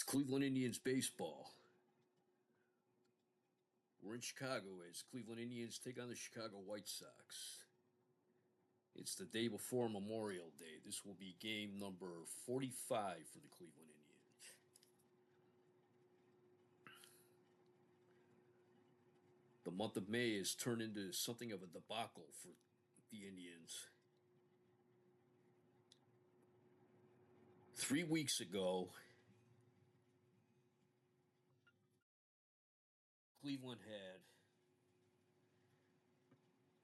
It's Cleveland Indians baseball. We're in Chicago as Cleveland Indians take on the Chicago White Sox. It's the day before Memorial Day. This will be game number 45 for the Cleveland Indians. The month of May has turned into something of a debacle for the Indians. 3 weeks ago, Cleveland had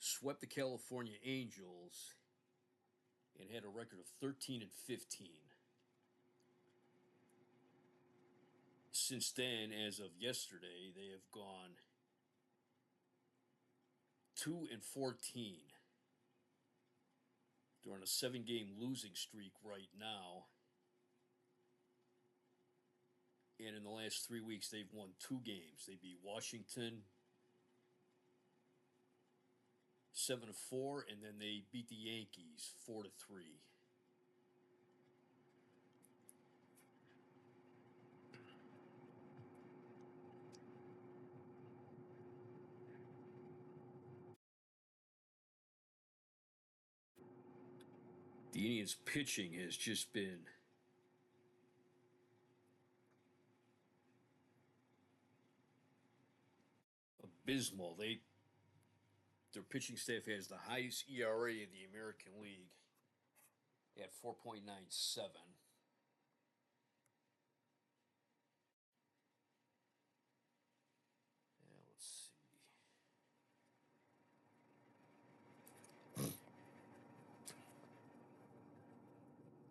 swept the California Angels and had a record of 13-15. Since then, as of yesterday, they have gone 2-14. They're on a 7-game losing streak right now. And in the last 3 weeks, they've won 2 games. They beat Washington 7-4, and then they beat the Yankees 4-3. The Indians' pitching has just been abysmal. Their pitching staff has the highest ERA in the American League at 4.97. Now let's see.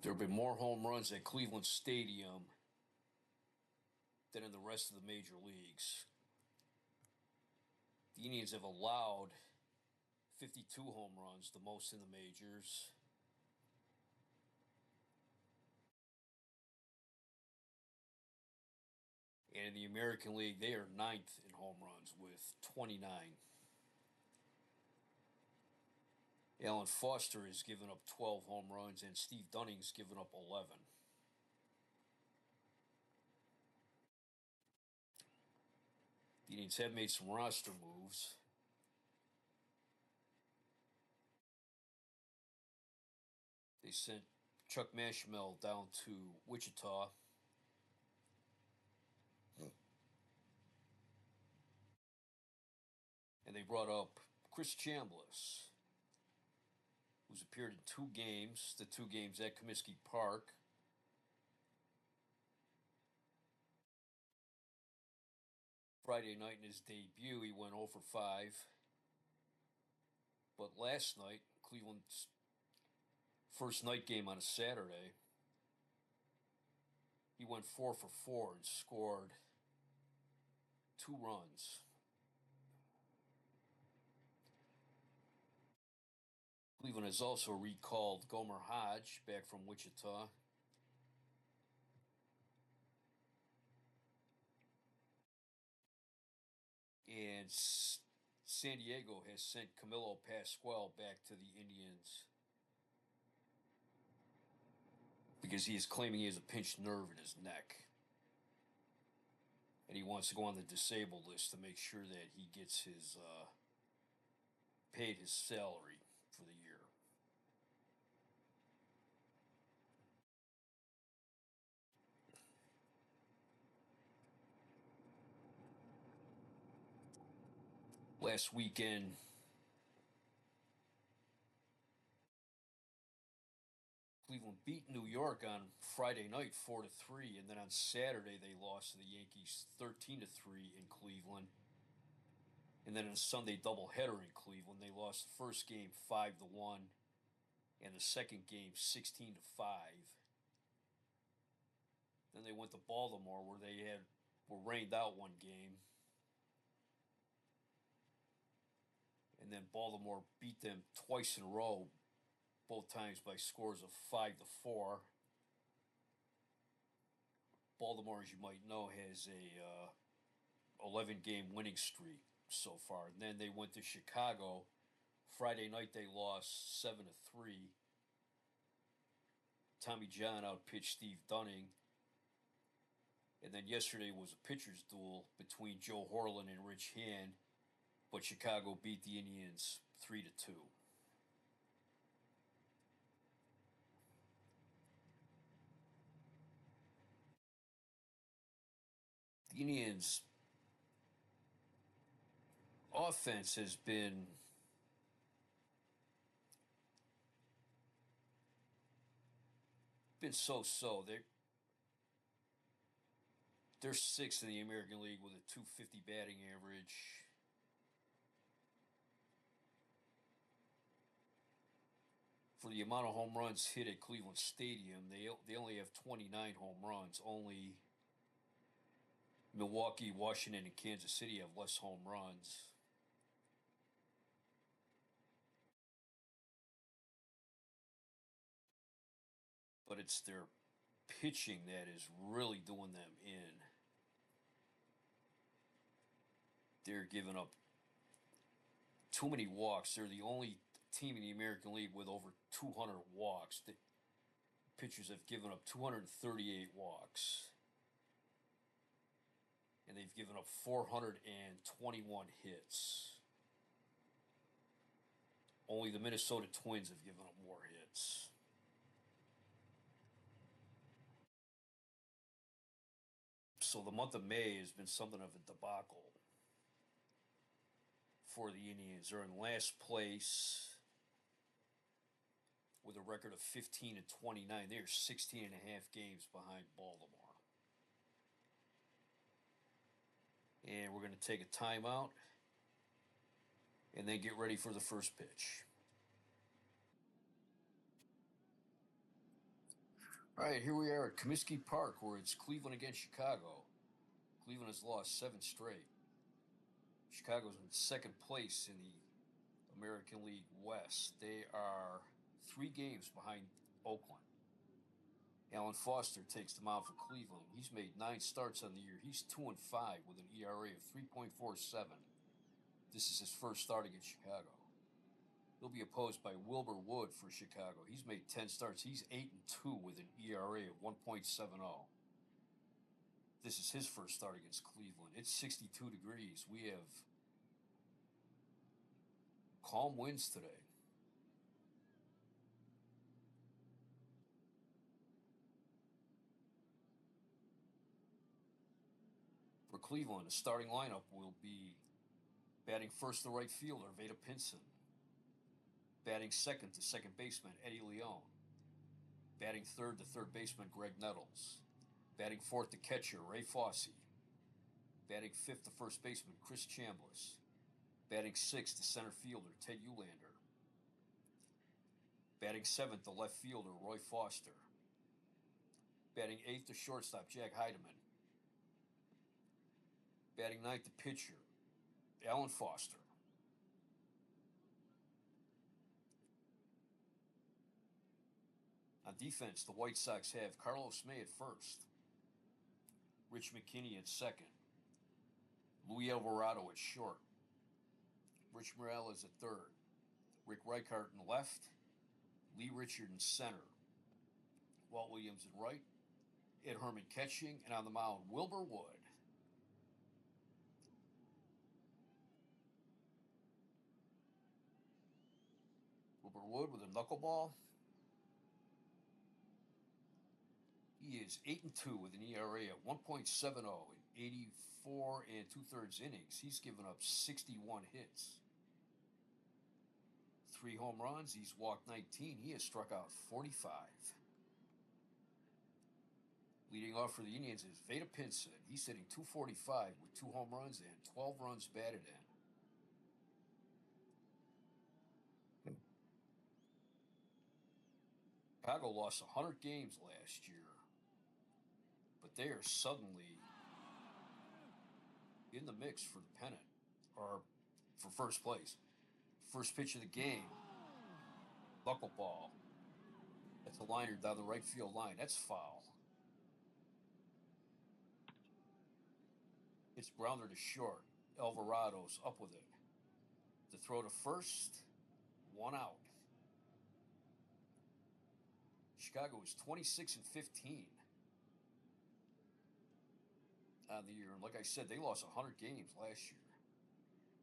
There have been more home runs at Cleveland Stadium than in the rest of the major leagues. The Indians have allowed 52 home runs, the most in the majors. And in the American League, they are ninth in home runs with 29. Alan Foster has given up 12 home runs, and Steve Dunning's given up 11. The Indians have made some roster moves. They sent Chuck Mashamel down to Wichita. And they brought up Chris Chambliss, who's appeared in 2 games, the 2 games at Comiskey Park. Friday night in his debut, he went 0 for 5. But last night, Cleveland's first night game on a Saturday, he went 4 for 4 and scored 2 runs. Cleveland has also recalled Gomer Hodge back from Wichita. And San Diego has sent Camilo Pascual back to the Indians because he is claiming he has a pinched nerve in his neck. And he wants to go on the disabled list to make sure that he gets his paid his salary for the year. Last weekend, Cleveland beat New York on Friday night 4-3, and then on Saturday they lost to the Yankees 13-3 in Cleveland. And then in a Sunday doubleheader in Cleveland, they lost the first game 5-1, and the second game 16-5. Then they went to Baltimore, where they were rained out 1 game, and then Baltimore beat them twice in a row, both times by scores of 5-4. Baltimore, as you might know, has a 11-game winning streak so far. And then they went to Chicago. Friday night they lost 7-3. Tommy John outpitched Steve Dunning. And then yesterday was a pitcher's duel between Joe Horland and Rich Hand, but Chicago beat the Indians 3-2. The Indians' offense has been so-so. They're sixth in the American League with a 250 batting average. For the amount of home runs hit at Cleveland Stadium, they only have 29 home runs. Only Milwaukee, Washington, and Kansas City have less home runs. But it's their pitching that is really doing them in. They're giving up too many walks. They're the only team in the American League with over 200 walks. The pitchers have given up 238 walks. And they've given up 421 hits. Only the Minnesota Twins have given up more hits. So the month of May has been something of a debacle for the Indians. They're in last place with a record of 15-29. They're 16 and a half games behind Baltimore. And we're going to take a timeout and then get ready for the first pitch. All right, here we are at Comiskey Park, where it's Cleveland against Chicago. Cleveland has lost 7 straight. Chicago's in second place in the American League West. They are 3 games behind Oakland. Alan Foster takes the mound for Cleveland. He's made 9 starts on the year. He's 2-5 with an ERA of 3.47. This is his first start against Chicago. He'll be opposed by Wilbur Wood for Chicago. He's made 10 starts. He's 8-2 with an ERA of 1.70. This is his first start against Cleveland. It's 62 degrees. We have calm winds today. For Cleveland, the starting lineup will be batting first the right fielder, Veda Pinson. Batting second to second baseman, Eddie Leone. Batting third to third baseman, Greg Nettles. Batting fourth to catcher, Ray Fosse. Batting fifth to first baseman, Chris Chambliss. Batting sixth to center fielder, Ted Uhlaender. Batting seventh to left fielder, Roy Foster. Batting eighth to shortstop, Jack Heidemann. Batting ninth to pitcher, Alan Foster. On defense, the White Sox have Carlos May at first, Rich McKinney at second, Luis Alvarado at short, Rich Morales at third, Rick Reichart in left, Lee Richard in center, Walt Williams in right, Ed Herman catching, and on the mound, Wilbur Wood. Wilbur Wood with a knuckleball. He is 8-2 with an ERA of 1.70 in 84 2/3 innings. He's given up 61 hits. 3 home runs. He's walked 19. He has struck out 45. Leading off for the Indians is Veda Pinson. He's hitting .245 with 2 home runs and 12 runs batted in. Chicago lost 100 games last year, but they are suddenly in the mix for the pennant, or for first place. First pitch of the game, knuckleball. That's a liner down the right field line. That's foul. It's grounder to short. Alvarado's up with it. The throw to first, 1 out. Chicago is 26-15. on the year. And like I said, they lost 100 games last year.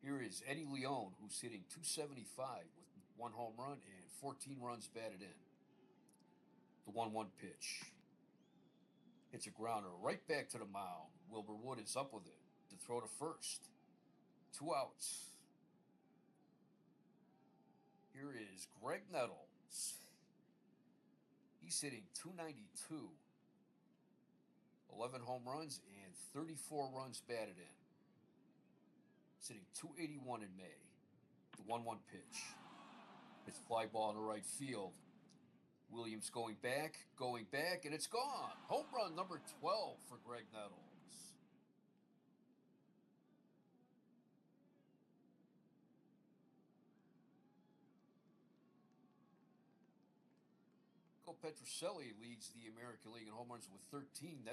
Here is Eddie Leone, who's hitting 275 with 1 home run and 14 runs batted in. The 1-1 pitch. Hits a grounder right back to the mound. Wilbur Wood is up with it to throw to first. 2 outs. Here is Greg Nettles. He's hitting 292. 11 home runs and 34 runs batted in. Sitting 281 in May. The 1-1 pitch. It's fly ball in the right field. Williams going back, and it's gone. Home run number 12 for Greg Nettles. Nico Petrocelli leads the American League in home runs with 13.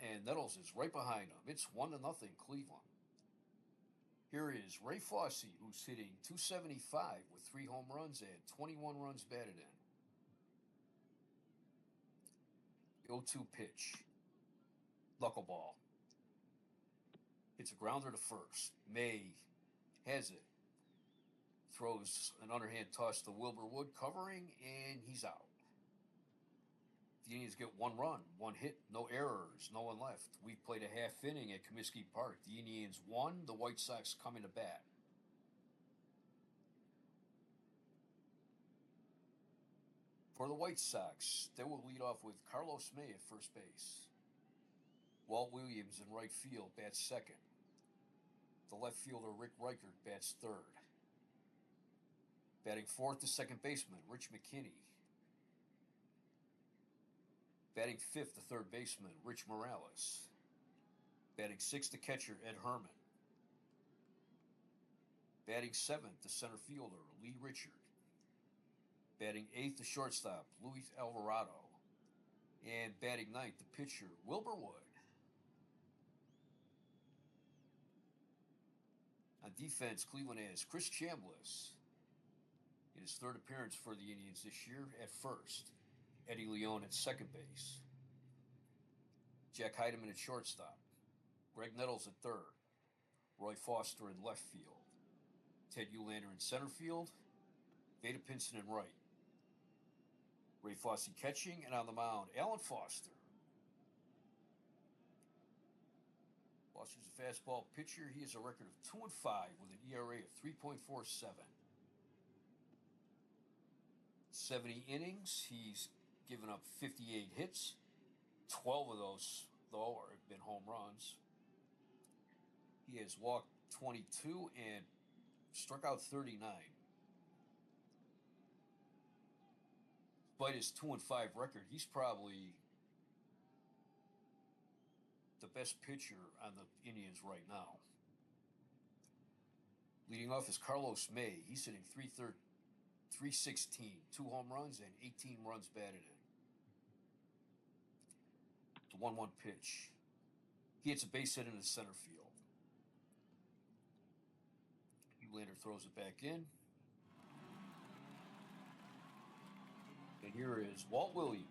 And Nettles is right behind him. It's 1-0 Cleveland. Here is Ray Fosse, who's hitting 275 with 3 home runs and 21 runs batted in. The 0-2 pitch. Knuckleball. Hits a grounder to first. May has it. Throws an underhand toss to Wilbur Wood covering, and he's out. The Indians get 1 run, 1 hit, no errors, no one left. We played a half inning at Comiskey Park. The Indians won, the White Sox coming to bat. For the White Sox, they will lead off with Carlos May at first base. Walt Williams in right field bats second. The left fielder Rick Reichert bats third. Batting fourth, the second baseman Rich McKinney. Batting fifth, the third baseman Rich Morales. Batting sixth, the catcher Ed Herman. Batting seventh, the center fielder Lee Richard. Batting eighth, the shortstop Luis Alvarado. And batting ninth, the pitcher Wilbur Wood. On defense, Cleveland has Chris Chambliss in his third appearance for the Indians this year at first. Eddie Leone at second base. Jack Heidemann at shortstop. Greg Nettles at third. Roy Foster in left field. Ted Uhlaender in center field. Vada Pinson in right. Ray Fosse catching, and on the mound, Alan Foster. Foster's a fastball pitcher. He has a record of 2-5 with an ERA of 3.47. 70 innings. He's given up 58 hits. 12 of those, though, have been home runs. He has walked 22 and struck out 39. Despite his 2-5 record, he's probably the best pitcher on the Indians right now. Leading off is Carlos May. He's hitting 316, 2 home runs and 18 runs batted in. The 1-1 pitch. He hits a base hit into center field. Uhlaender throws it back in. And here is Walt Williams.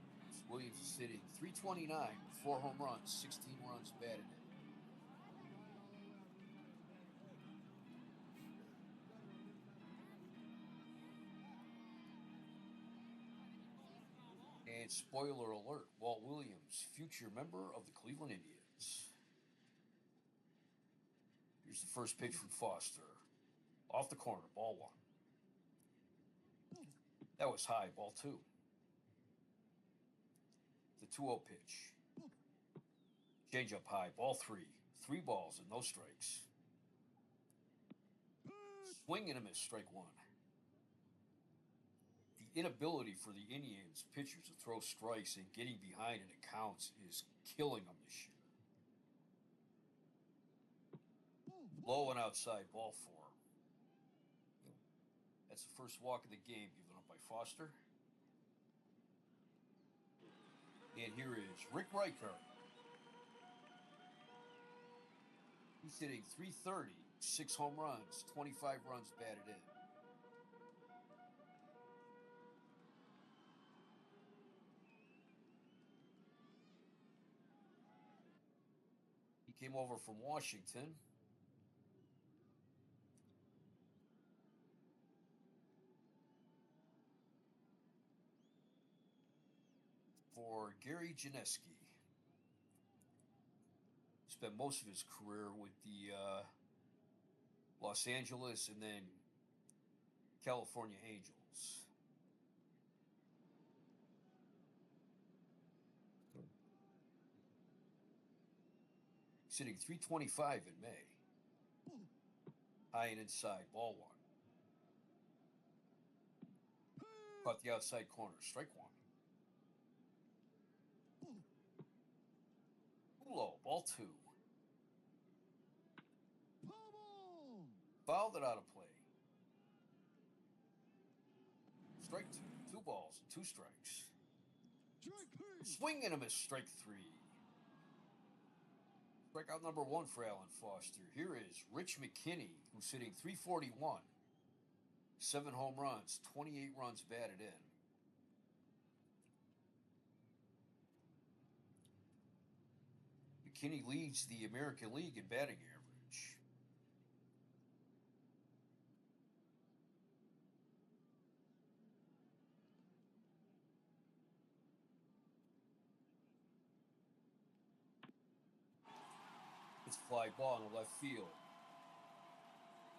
Williams is hitting 329 with 4 home runs, 16 runs batted in. And spoiler alert, Walt Williams, future member of the Cleveland Indians. Here's the first pitch from Foster. Off the corner, ball 1. That was high, ball 2. The 2-0 pitch. Change up high, ball 3. 3 balls and no strikes. Swing and a miss, strike 1. The inability for the Indians pitchers to throw strikes and getting behind in accounts is killing them this year. Low and outside, ball 4. That's the first walk of the game given up by Foster. And here is Rick Reichert. He's hitting 330, 6 home runs, 25 runs batted in. came over from Washington. For Gary Janeski. Spent most of his career with the Los Angeles and then California Angels. Sitting 325 in May. High and inside, ball one. Caught the outside corner, strike one. Low, ball two. Fouled it out of play. Strike two. 2 balls and 2 strikes. Swing and a miss, strike 3. Strikeout number 1 for Alan Foster. Here is Rich McKinney, who's hitting 341. 7 home runs, 28 runs batted in. McKinney leads the American League in batting average. It's a fly ball in the left field.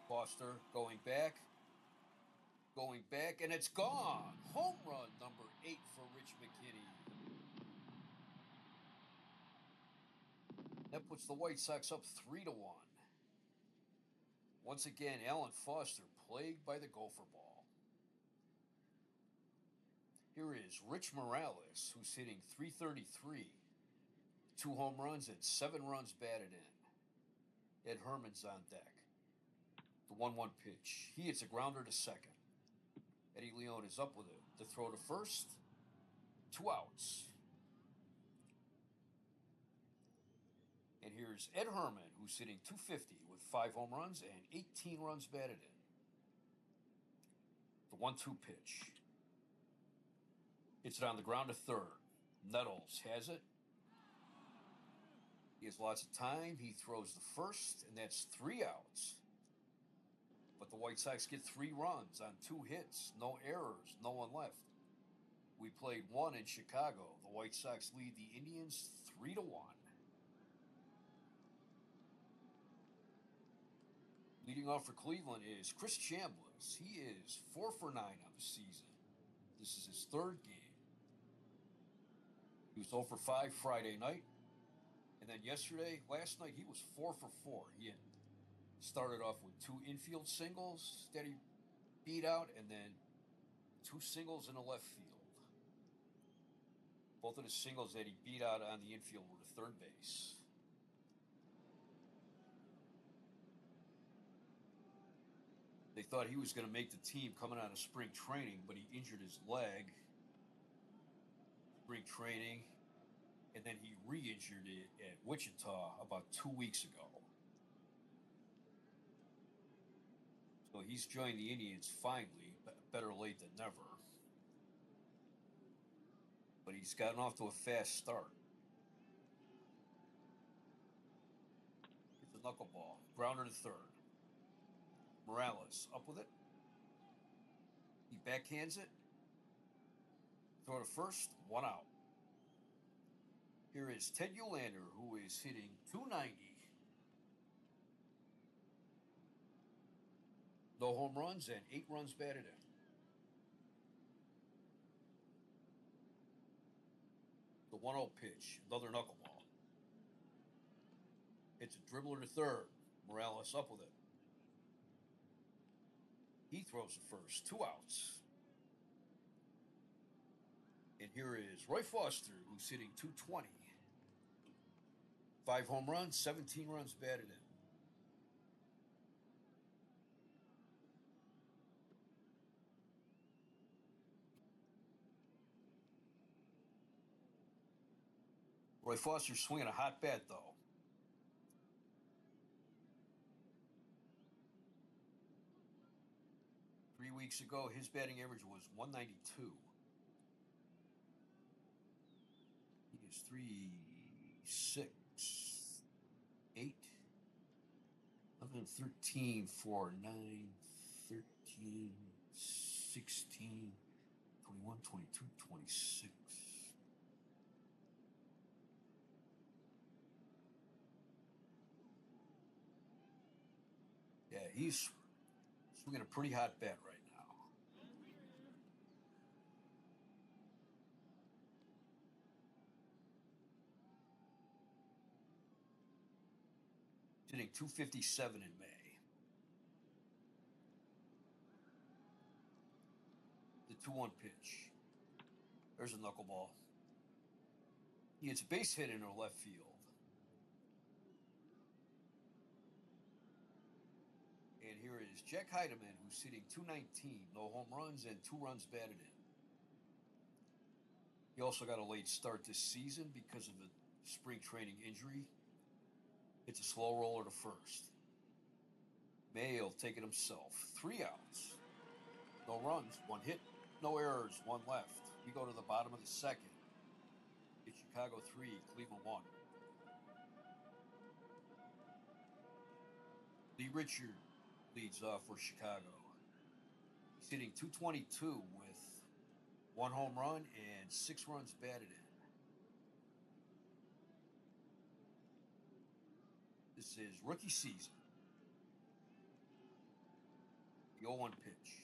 Foster going back, and it's gone. Home run number 8 for Rich McKinney. That puts the White Sox up 3-1. Once again, Alan Foster plagued by the gopher ball. Here is Rich Morales, who's hitting 333. 2 home runs and 7 runs batted in. Ed Herman's on deck. The 1-1 pitch. He hits a grounder to second. Eddie Leon is up with it. The throw to first. 2 outs. And here's Ed Herman, who's hitting 250 with 5 home runs and 18 runs batted in. The 1-2 pitch. Hits it on the ground to third. Nettles has it. He has lots of time. He throws the first, and that's 3 outs. But the White Sox get 3 runs on 2 hits, no errors, no one left. We played 1 in Chicago. The White Sox lead the Indians 3-1. Leading off for Cleveland is Chris Chambliss. He is 4 for 9 on the season. This is his 3rd game. He was 0 for 5 Friday night. And then last night, he was 4 for 4. He had started off with 2 infield singles that he beat out, and then 2 singles in the left field. Both of the singles that he beat out on the infield were to third base. They thought he was going to make the team coming out of spring training, but he injured his leg. Spring training. And then he re-injured it at Wichita about 2 weeks ago. So he's joined the Indians finally, better late than never. But he's gotten off to a fast start. It's a knuckleball. Grounder to third. Morales up with it. He backhands it. Throw to first. 1 out. Here is Ted Ullander, who is hitting 290. No home runs and 8 runs batted in. The 1-0 pitch, another knuckleball. It's a dribbler to third. Morales up with it. He throws the first. 2 outs. And here is Roy Foster, who's hitting 220. 5 home runs, 17 runs batted in. Roy Foster's swinging a hot bat, though. Three weeks ago, his batting average was 192. He is 3'6", 80. 13 for 9, 13, 16, 21, 22, 26. Yeah, he's swinging a pretty hot bat right now. Hitting 257 in May. The 2-1 pitch. There's a knuckleball. He hits a base hit into left field. And here is Jack Heidemann, who's hitting 219, no home runs and 2 runs batted in. He also got a late start this season because of a spring training injury. It's a slow roller to first. Mayo taking himself. 3 outs. No runs, 1 hit, no errors, 1 left. We go to the bottom of the second. It's Chicago 3, Cleveland 1. Lee Richard leads off for Chicago. He's hitting 222 with 1 home run and 6 runs batted in. This is rookie season. The 0-1 pitch.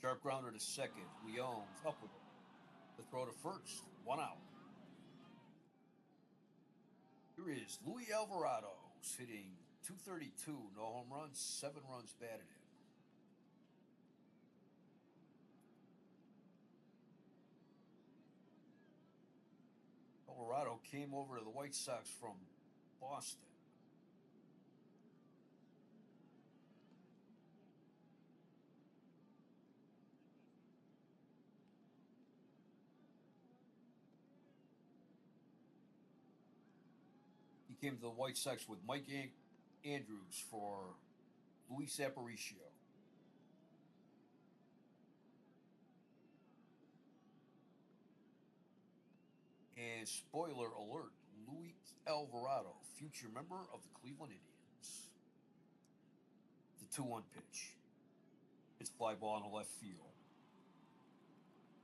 Sharp grounder to second. Leon's up with it. The throw to first. 1 out. Here is Luis Alvarado, who's hitting 232. No home runs, 7 runs batted in. Alvarado came over to the White Sox from Boston. He came to the White Sox with Mike Andrews for Luis Aparicio. And spoiler alert, Luis Alvarado, future member of the Cleveland Indians. The 2-1 pitch. It's fly ball in the left field.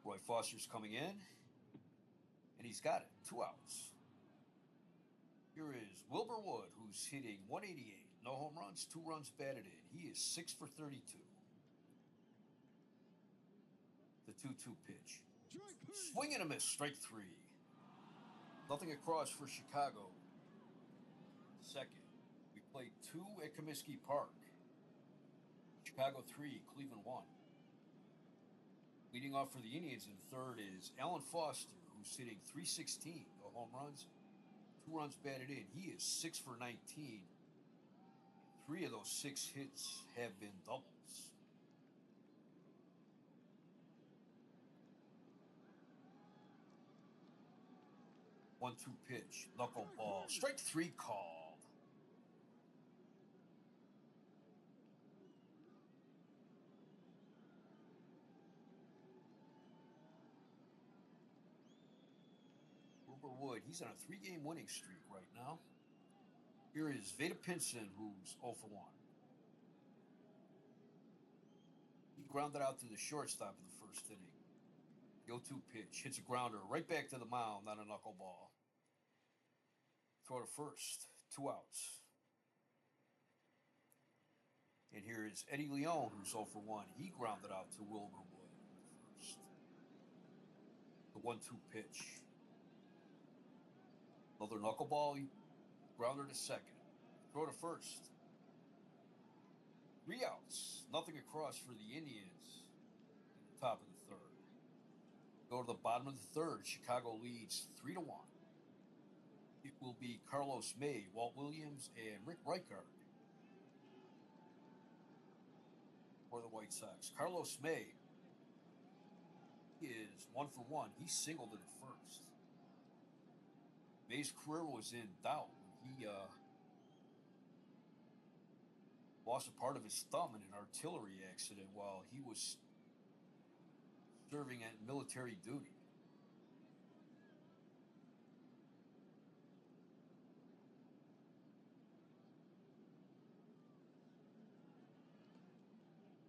Roy Foster's coming in, and he's got it. 2 outs. Here is Wilbur Wood, who's hitting 188. No home runs, 2 runs batted in. He is 6 for 32. The 2-2 pitch. Swing and a miss, strike 3. Nothing across for Chicago. Second, we played 2 at Comiskey Park. Chicago 3, Cleveland 1. Leading off for the Indians in third is Alan Foster, who's hitting 316. No home runs, 2 runs batted in. He is 6 for 19. 3 of those 6 hits have been doubles. 1-2 pitch, knuckleball, strike 3 called. Wilbur Wood, he's on a 3-game winning streak right now. Here is Veda Pinson, who's 0 for 1. He grounded out to the shortstop in the first inning. The 0-2 pitch, hits a grounder right back to the mound on a knuckleball. Throw to first, 2 outs. And here is Eddie Leon, who's 0 for 1. He grounded out to Wilbur Wood first. The 1-2 pitch. Another knuckleball, grounder to second. Throw to first. 3 outs. Nothing across for the Indians in the top of the third. Go to the bottom of the third. Chicago leads 3-1. It will be Carlos May, Walt Williams, and Rick Reichard for the White Sox. Carlos May is 1 for 1. He singled in the first. May's career was in doubt when he lost a part of his thumb in an artillery accident while he was serving at military duty.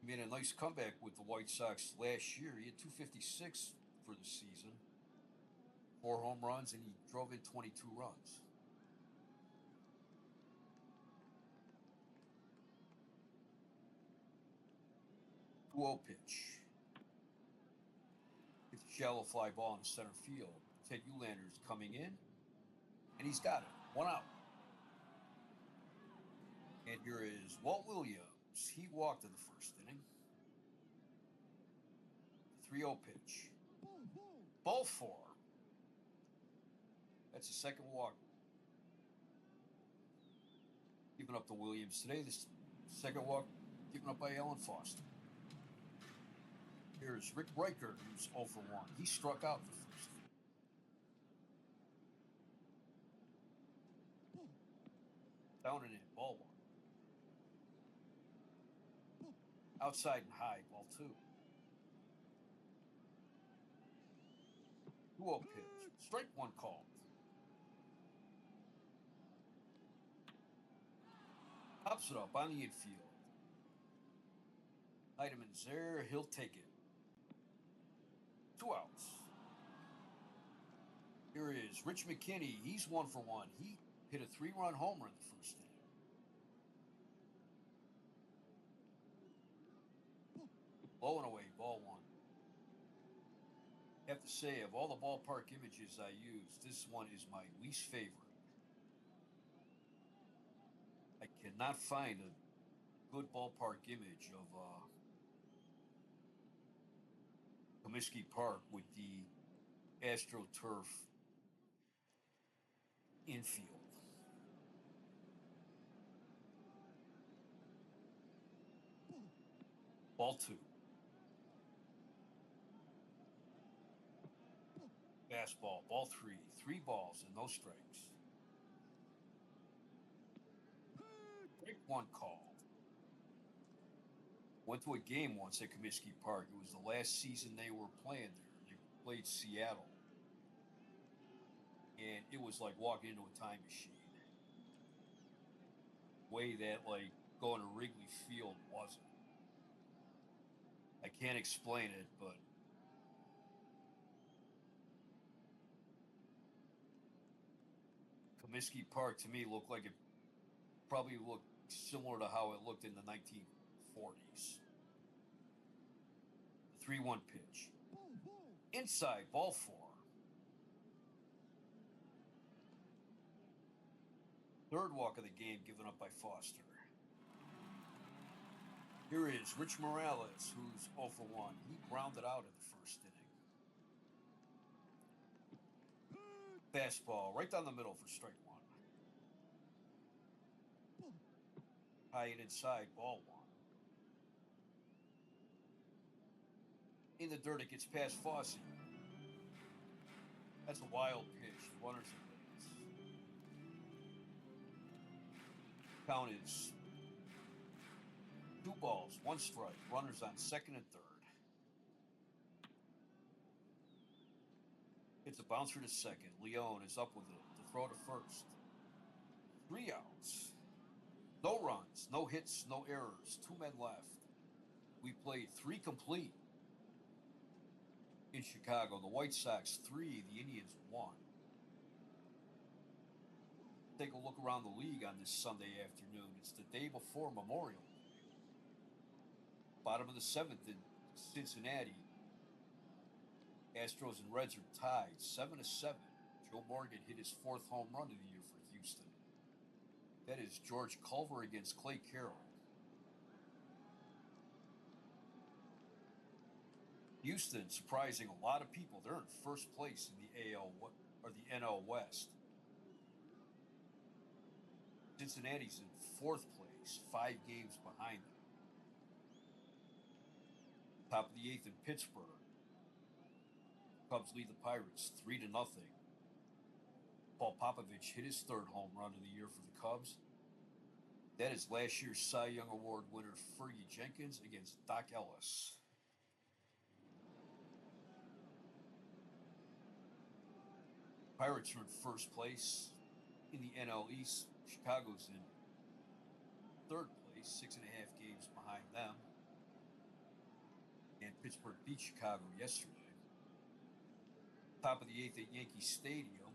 made a nice comeback with the White Sox last year. He had 256 for the season, 4 home runs, and he drove in 22 runs. Two-0 pitch. It's a shallow fly ball in the center field. Ted Eulander's coming in, and he's got it. 1 out. And here is Walt Williams. He walked in the first inning. 3-0 pitch. Ball 4. That's the second walk given up to Williams today. This second walk given up by Alan Foster. Here's Rick Riker, who's 0 for 1. He struck out the first inning. Down and in, ball 1. Outside and high, ball 2. 2-0 pitch. Strike 1 called. Pops it up on the infield. Heideman's there. He'll take it. 2 outs. Here is Rich McKinney. He's 1 for 1. He hit a 3-run homer in the first inning. Low and away, ball 1. I have to say, of all the ballpark images I used, this one is my least favorite. I cannot find a good ballpark image of Comiskey Park with the AstroTurf infield. Ball 2. Fastball, ball 3. 3 balls and no strikes. Strike 1 called. Went to a game once at Comiskey Park. It was the last season they were playing there. They played Seattle. And it was like walking into a time machine. Way that, like, going to Wrigley Field wasn't. I can't explain it, but Comiskey Park to me looked like it probably looked similar to how it looked in the 1940s. 3-1 pitch. Inside, ball 4. Third walk of the game given up by Foster. Here is Rich Morales, who's 0 for 1. He grounded out in the first inning. Fastball right down the middle for strike 1. High and inside, ball 1. In the dirt, it gets past Fosse. That's a wild pitch. Runners at base. Count is 2 balls, 1 strike. Runners on second and third. It's a bouncer to second. Leone is up with it to throw to first. 3 outs. No runs, no hits, no errors. 2 men left. We played 3 complete in Chicago. The White Sox 3, the Indians 1. Take a look around the league on this Sunday afternoon. It's the day before Memorial Day. Bottom of the 7th in Cincinnati. Astros and Reds are tied 7-7. Joe Morgan hit his 4th home run of the year for Houston. That is George Culver against Clay Carroll. Houston surprising a lot of people. They're in first place in the AL or the NL West. Cincinnati's in 4th place, 5 games behind them. Top of the 8th in Pittsburgh. Cubs lead the Pirates 3-0. Paul Popovich hit his 3rd home run of the year for the Cubs. That is last year's Cy Young Award winner Fergie Jenkins against Doc Ellis. Pirates are in first place in the NL East. Chicago's in 3rd place, 6.5 games behind them. Pittsburgh beat Chicago yesterday. Top of the eighth at Yankee Stadium.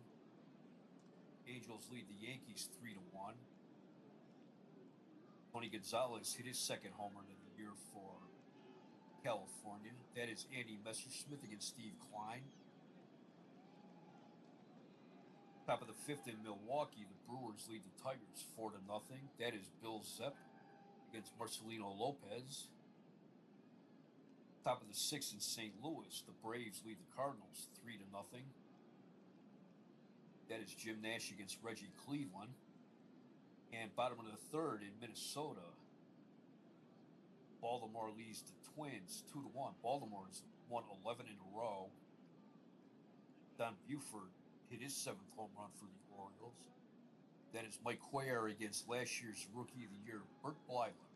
Angels lead the Yankees 3-1. Tony Gonzalez hit his second home run of the year for California. That is Andy Messersmith against Steve Klein. Top of the fifth in Milwaukee, the Brewers lead the Tigers 4-0. That is Bill Zepp against Marcelino Lopez. Top of the sixth in St. Louis, the Braves lead the Cardinals 3-0. That is Jim Nash against Reggie Cleveland. And bottom of the third in Minnesota, Baltimore leads the Twins 2-1. Baltimore's won 11 in a row. Don Buford hit his seventh home run for the Orioles. That is Mike Cuellar against last year's Rookie of the Year, Bert Blyler.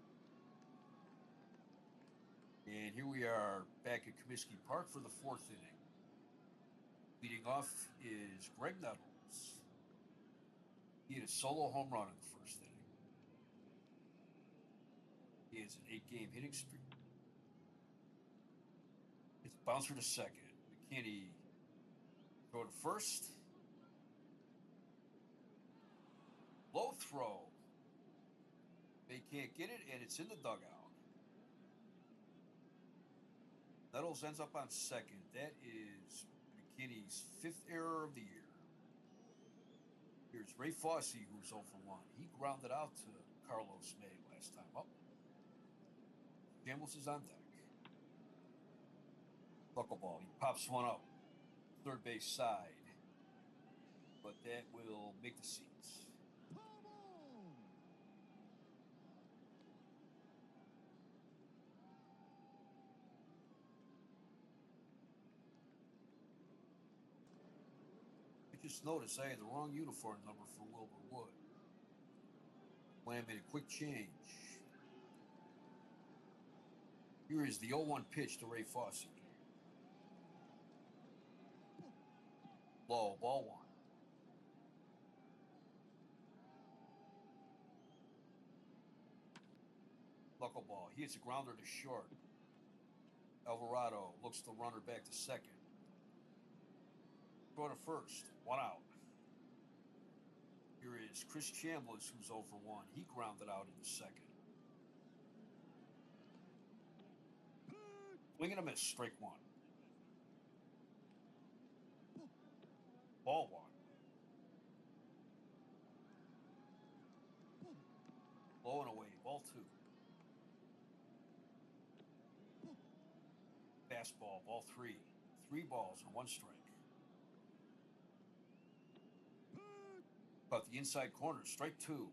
And here we are back at Comiskey Park for the fourth inning. Leading off is Greg Nettles. He had a solo home run in the first inning. He has an 8-game hitting streak. It's a bouncer to second. McKinney throw to first. Low throw. They can't get it, and it's in the dugout. Nettles ends up on second. That is McKinney's fifth error of the year. Here's Ray Fosse, who's 0 for 1. He grounded out to Carlos May last time up. Gambles is on deck. Knuckleball. He pops one up. Third base side. But that will make the seats. Just noticed I had the wrong uniform number for Wilbur Wood. When I made a quick change. Here is the 0-1 pitch to Ray Fosse. Low, ball one. Knuckleball. He hits a grounder to short. Alvarado looks the runner back to second. Throw to first. 1 out. Here is Chris Chambliss, who's 0 for 1. He grounded out in the second. Swing and a miss. Strike one. Ball one. Low and away. Ball two. Fastball. Ball three. 3 balls and 1 strike. About the inside corner, strike two.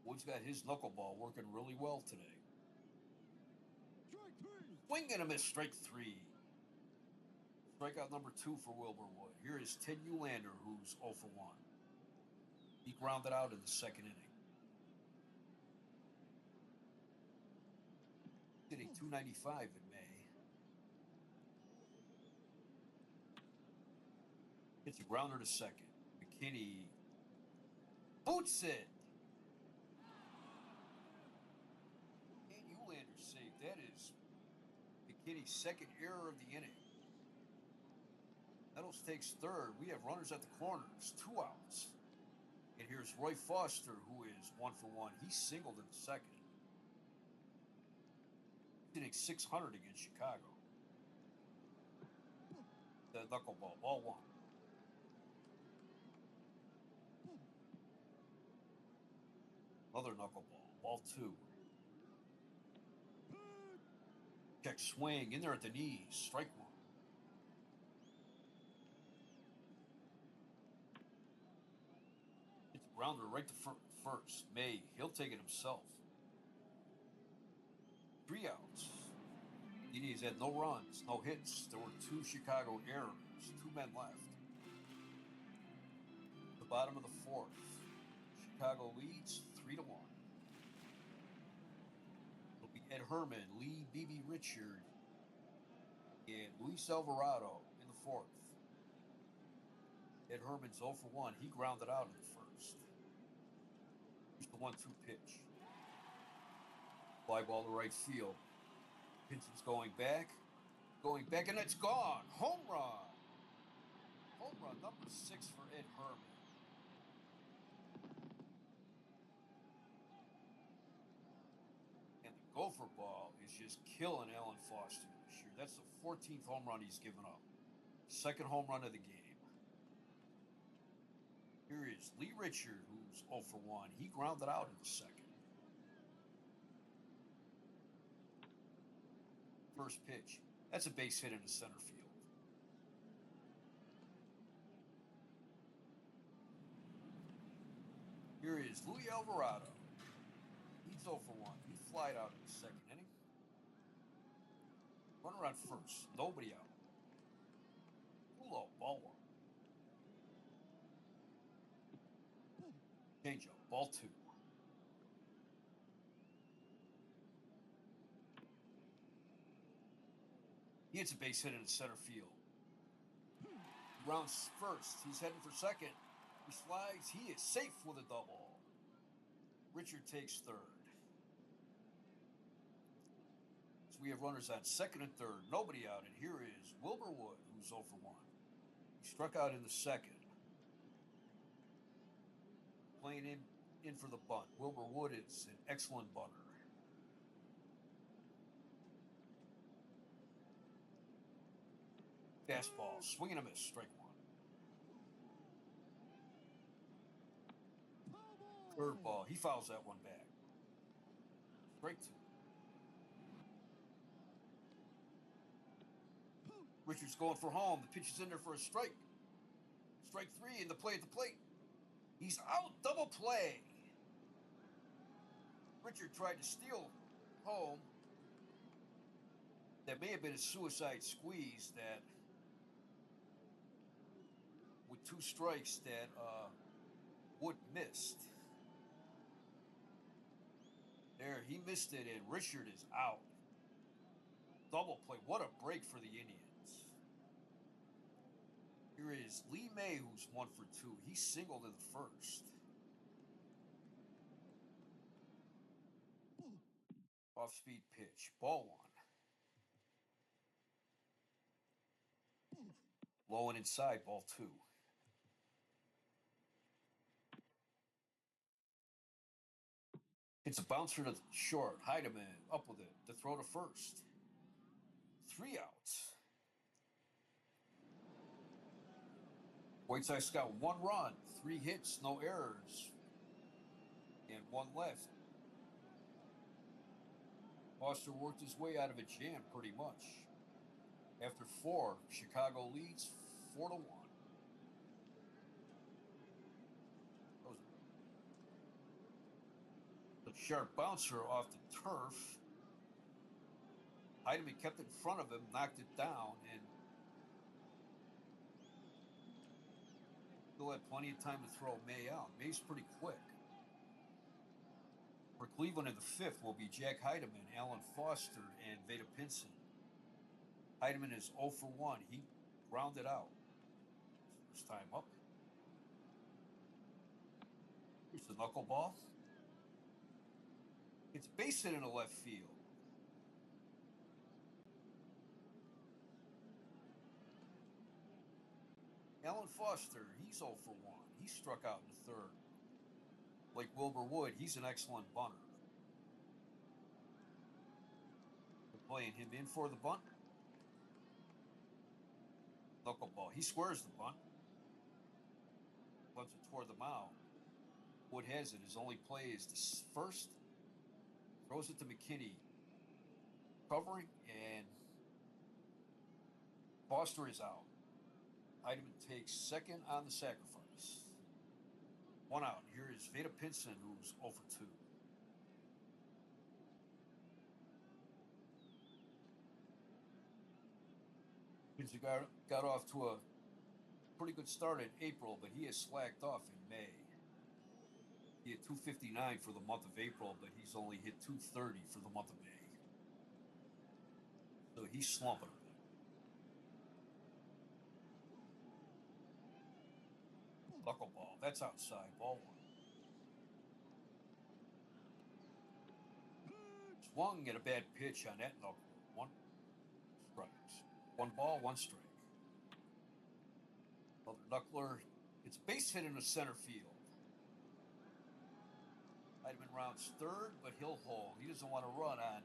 Wood's got his knuckleball working really well today. Swing and a miss, strike three. Strikeout number 2 for Wilbur Wood. Here is Ted Uhlaender, who's 0 for 1. He grounded out in the second inning. Hitting .295 in May. Hits a grounder to second. McKinney boots it. And Uhlander saved. That is McKinney's second error of the inning. Nettles takes third. We have runners at the corners. 2 outs. And here's Roy Foster, who is 1 for 1. He singled in the second. Hitting .600 against Chicago. The knuckleball. Ball one. Another knuckleball. Ball two. Check swing. In there at the knees. Strike one. It's a grounder right to first. May. He'll take it himself. 3 outs. Indians had no runs, no hits. There were 2 Chicago errors. 2 men left. The bottom of the fourth. Chicago leads 3-1. It'll be Ed Herman, Lee B.B. Richard, and Luis Alvarado in the fourth. Ed Herman's 0 for 1. He grounded out in the first. Here's the 1-2 pitch. Fly ball to right field. Pinson's going back, and it's gone. Home run. Home run number 6 for Ed Herman. And the gopher ball is just killing Alan Foster this year. That's the 14th home run he's given up. Second home run of the game. Here is Lee Richard, who's 0 for 1. He grounded out in the second. First pitch. That's a base hit into center field. Here is Luis Alvarado. He's 0 for 1. He flied out in the second inning. Runner on first. Nobody out. Pulo, ball 1. Changeup, ball 2. He hits a base hit into center field. Rounds first. He's heading for second. He slides. He is safe with a double. Richard takes third. So we have runners on second and third. Nobody out. And here is Wilbur Wood, who's 0 for 1. He struck out in the second. Playing in for the bunt. Wilbur Wood is an excellent bunter. Fastball, swing and a miss, strike 1. Third ball, he fouls that one back. Strike 2. Richard's going for home. The pitch is in there for a strike. Strike 3 in the play at the plate. He's out, double play. Richard tried to steal home. That may have been a suicide squeeze that with 2 strikes that Wood missed. There, he missed it, and Richard is out. Double play. What a break for the Indians. Here is Lee May, who's 1 for 2. He singled in the first. Off-speed pitch. Ball 1. Low and inside, ball 2. It's a bouncer to short. Heidemann up with it. The throw to first. 3 outs. White Sox got 1 run, 3 hits, no errors, and 1 left. Foster worked his way out of a jam pretty much. After 4, Chicago leads 4-1. The sharp bouncer off the turf. Heidemann kept it in front of him, knocked it down, and still had plenty of time to throw May out. May's pretty quick. For Cleveland in the 5th will be Jack Heidemann, Alan Foster, and Veda Pinson. Heidemann is 0 for 1. He grounded out. First time up. Here's the knuckleball. It's base hit in the left field. Alan Foster, he's 0 for 1. He struck out in the 3rd. Like Wilbur Wood, he's an excellent bunter. They're playing him in for the bunt. Knuckleball. He squares the bunt. Bunts it toward the mound. Wood has it. His only play is the first. Throws it to McKinney. Covering, and Foster is out. Heidemann takes second on the sacrifice. 1 out. Here is Veda Pinson, who's 0 for 2. Pinson got off to a pretty good start in April, but he has slacked off in May. He hit 259 for the month of April, but he's only hit 230 for the month of May. So he's slumping a bit. Knuckleball. That's outside. Ball 1. Swung at a bad pitch on that knuckle. One strikes. One ball, one strike. Another knuckler. It's base hit into center field. Heidemann rounds third, but he'll hold. He doesn't want to run on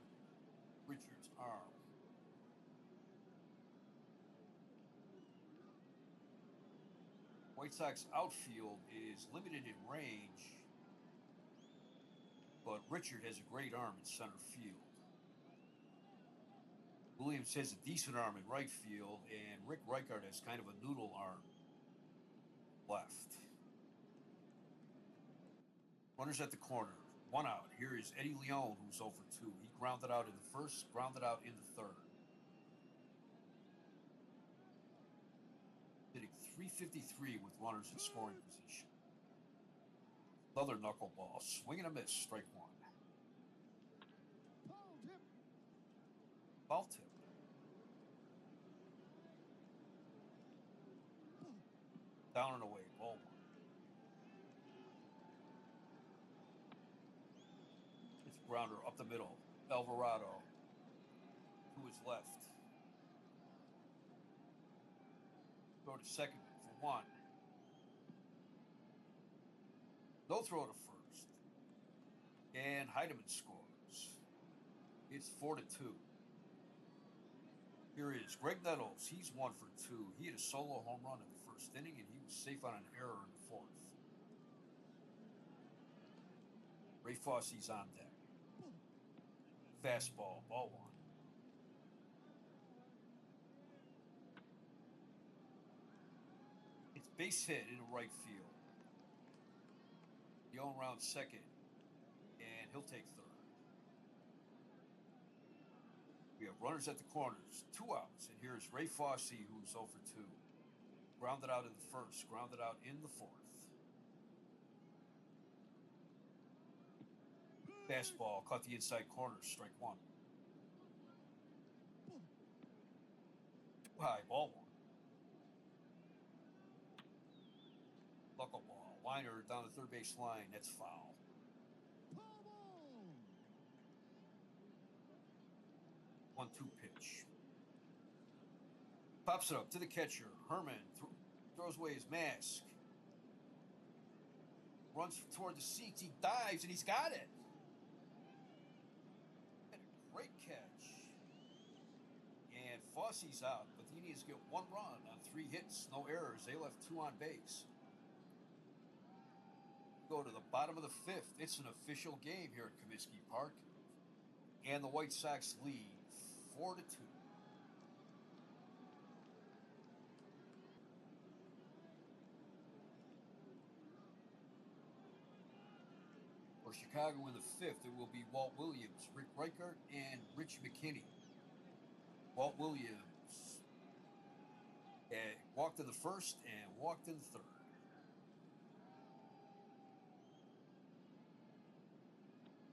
Richard's arm. White Sox outfield is limited in range, but Richard has a great arm in center field. Williams has a decent arm in right field, and Rick Reichard has kind of a noodle arm left. Runners at the corner. One out. Here is Eddie Leon, who's 0 for 2. He grounded out in the first, grounded out in the third. Hitting .353 with runners in scoring position. Another knuckleball. Swing and a miss. Strike one. Ball tip. Down and away. Ball one. It's grounder up the middle. Alvarado to his left. Throw to second for one. No throw to first. And Heidemann scores. It's 4 to 2. Here is Greg Nettles. He's 1 for 2. He had a solo home run in the first inning, and he was safe on an error in the fourth. Ray Fosse's on deck. Fastball, ball one. It's base hit into right field. Leon rounds second, and he'll take third. We have runners at the corners, 2 outs, and here's Ray Fosse, who's 0 for 2. Grounded out in the first, grounded out in the fourth. Fastball caught the inside corner, strike one. High, ball one. Knuckleball, liner down the third base line, that's foul. 1-2 pitch. Pops it up to the catcher. Herman throws away his mask. Runs toward the seats. He dives, and he's got it. And a great catch. And Fosse's out, but the Indians get 1 run on 3 hits, no errors. They left 2 on base. Go to the bottom of the 5th. It's an official game here at Comiskey Park. And the White Sox lead 4 to 2. For Chicago in the 5th, it will be Walt Williams, Rick Reichard, and Rich McKinney. Walt Williams walked in the first and walked in the third.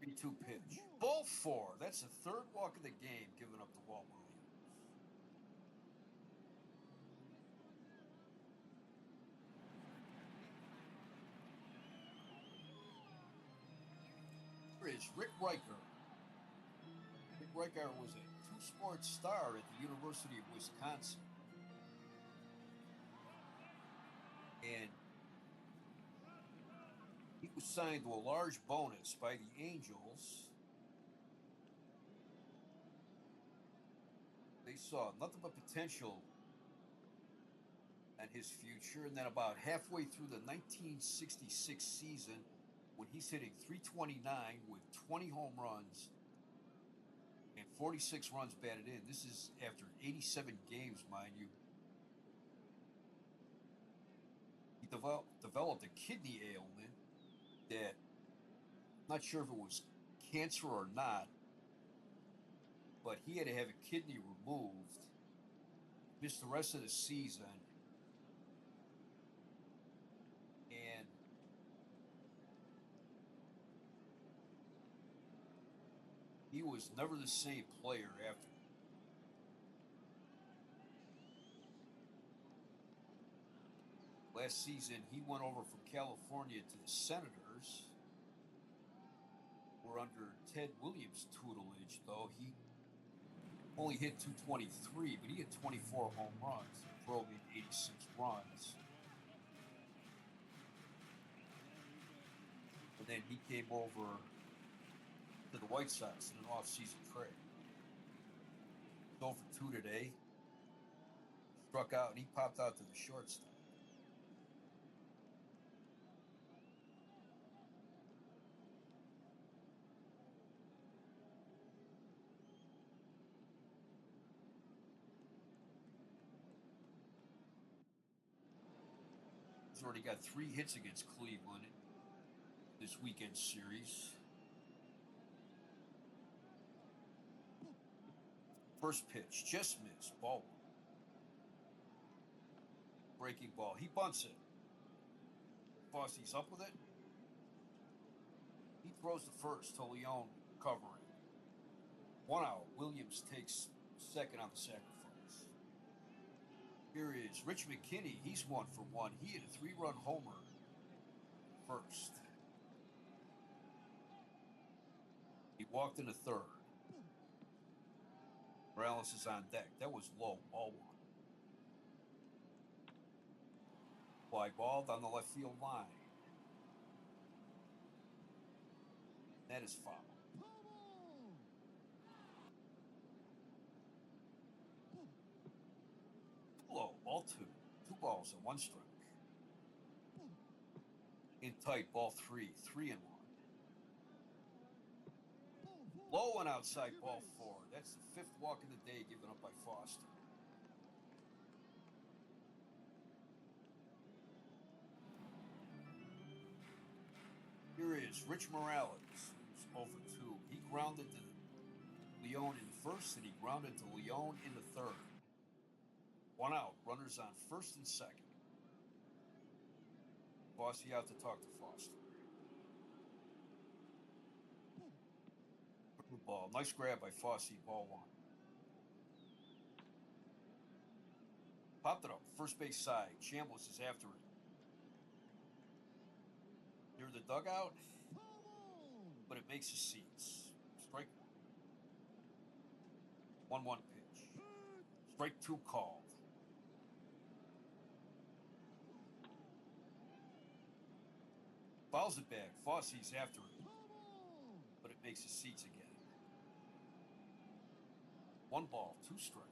3-2 pitch. Ball 4. That's the third walk of the game given up to Walt Williams. Here is Rick Reichard. Rick Reichard was a 2-sport star at the University of Wisconsin. And he was signed to a large bonus by the Angels. They saw nothing but potential in his future. And then about halfway through the 1966 season, when he's hitting .329 with 20 home runs and 46 runs batted in. This is after 87 games, mind you. He developed a kidney ailment that, not sure if it was cancer or not, but he had to have a kidney removed, missed the rest of the season, and he was never the same player after. Last season, he went over from California to the Senators, where under Ted Williams' tutelage, though, he Only hit 223, but he had 24 home runs, drove in 86 runs. And then he came over to the White Sox in an off-season trade. He's 0 for 2 today. Struck out, and he popped out to the shortstop. He's already got 3 hits against Cleveland this weekend series. First pitch, just missed. Ball 1. Breaking ball. He bunts it. Fosse's up with it. He throws the first to Leone covering. 1 out. Williams takes second on the sacrifice. Here is Rich McKinney. He's 1 for 1. He hit a 3-run homer first. He walked in the third. Morales is on deck. That was low. Ball 1. Fly ball down the left field line. That is foul. Low. Ball 2. 2 balls and 1 strike. In tight. Ball 3. 3-1. Low and outside. Ball 4. That's the 5th walk of the day given up by Foster. Here is Rich Morales, who's 0 for 2. He grounded to Leone in the first, and he grounded to Leone in the third. 1 out. Runners on first and second. Fosse out to talk to Foster. Ball. Nice grab by Fosse. Ball 1. Popped it up. First base side. Chambliss is after it. Near the dugout, but it makes the seats. Strike 1. 1-1 pitch. Strike 2 called. Fouls it back. Fosse's after it, but it makes the seats again. 1 ball, 2 strikes.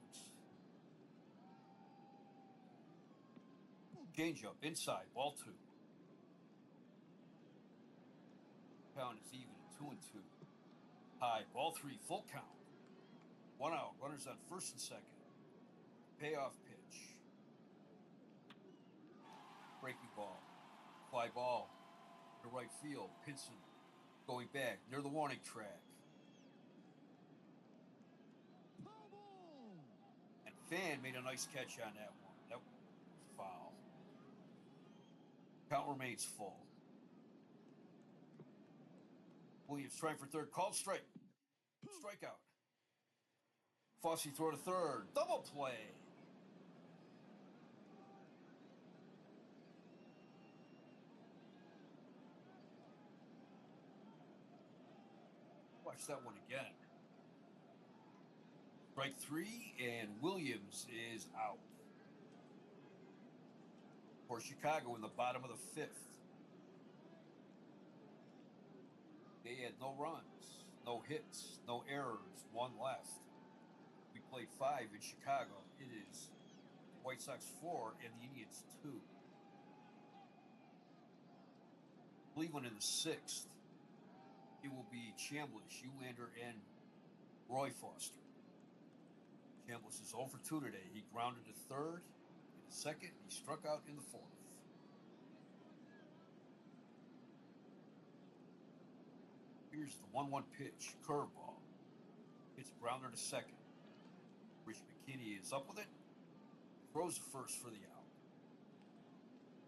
Change up inside. Ball 2. Count is even at 2-2. High. Ball 3. Full count. 1 out. Runners on first and second. Payoff pitch. Breaking ball. Fly ball. To right field. Pinson going back near the warning track. And Fan made a nice catch on that one. That was foul. Count remains full. Williams trying for third. Called strike. Strikeout. Fosse throw to third. Double play. Watch that one again. Strike 3, and Williams is out. For Chicago in the bottom of the 5th. They had no runs, no hits, no errors, 1 left. We played 5 in Chicago. It is White Sox 4 and the Indians 2. Cleveland in the 6th. It will be Chambliss, Uhlaender, and Roy Foster. Chambliss is 0 for 2 today. He grounded to third in the second. He struck out in the 4th. Here's the 1-1 pitch, curveball. It's grounder to second. Rich McKinney is up with it. Throws the first for the out.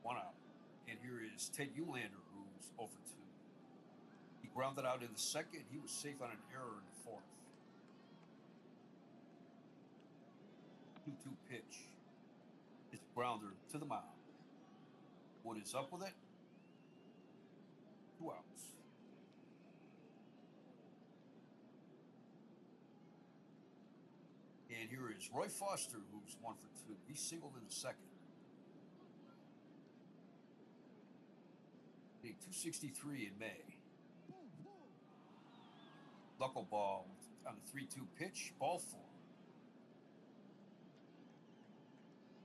1 out. And here is Ted Uhlaender, who's 0 for 2. He grounded out in the second. He was safe on an error in the 4th. 2-2 pitch. It's grounder to the mound. Wood is up with it. 2 outs. here is Roy Foster, who's 1 for 2. He singled in the second. Hitting 263 in May. Knuckleball on the 3-2 pitch, ball 4.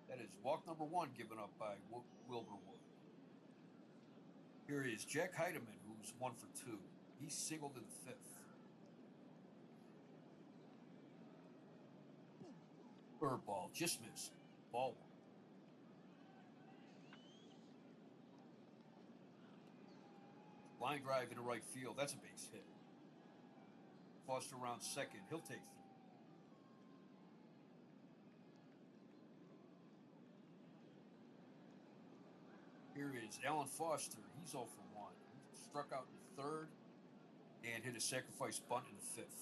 That is walk number 1 given up by Wilbur Wood. Here is Jack Heidemann, who's 1 for 2. He singled in the 5th. Bird ball, just missed. Ball 1. Line drive into right field. That's a base hit. Foster around second. He'll take 3. Here is Alan Foster. He's 0 for 1. He struck out in the 3rd and hit a sacrifice bunt in the 5th.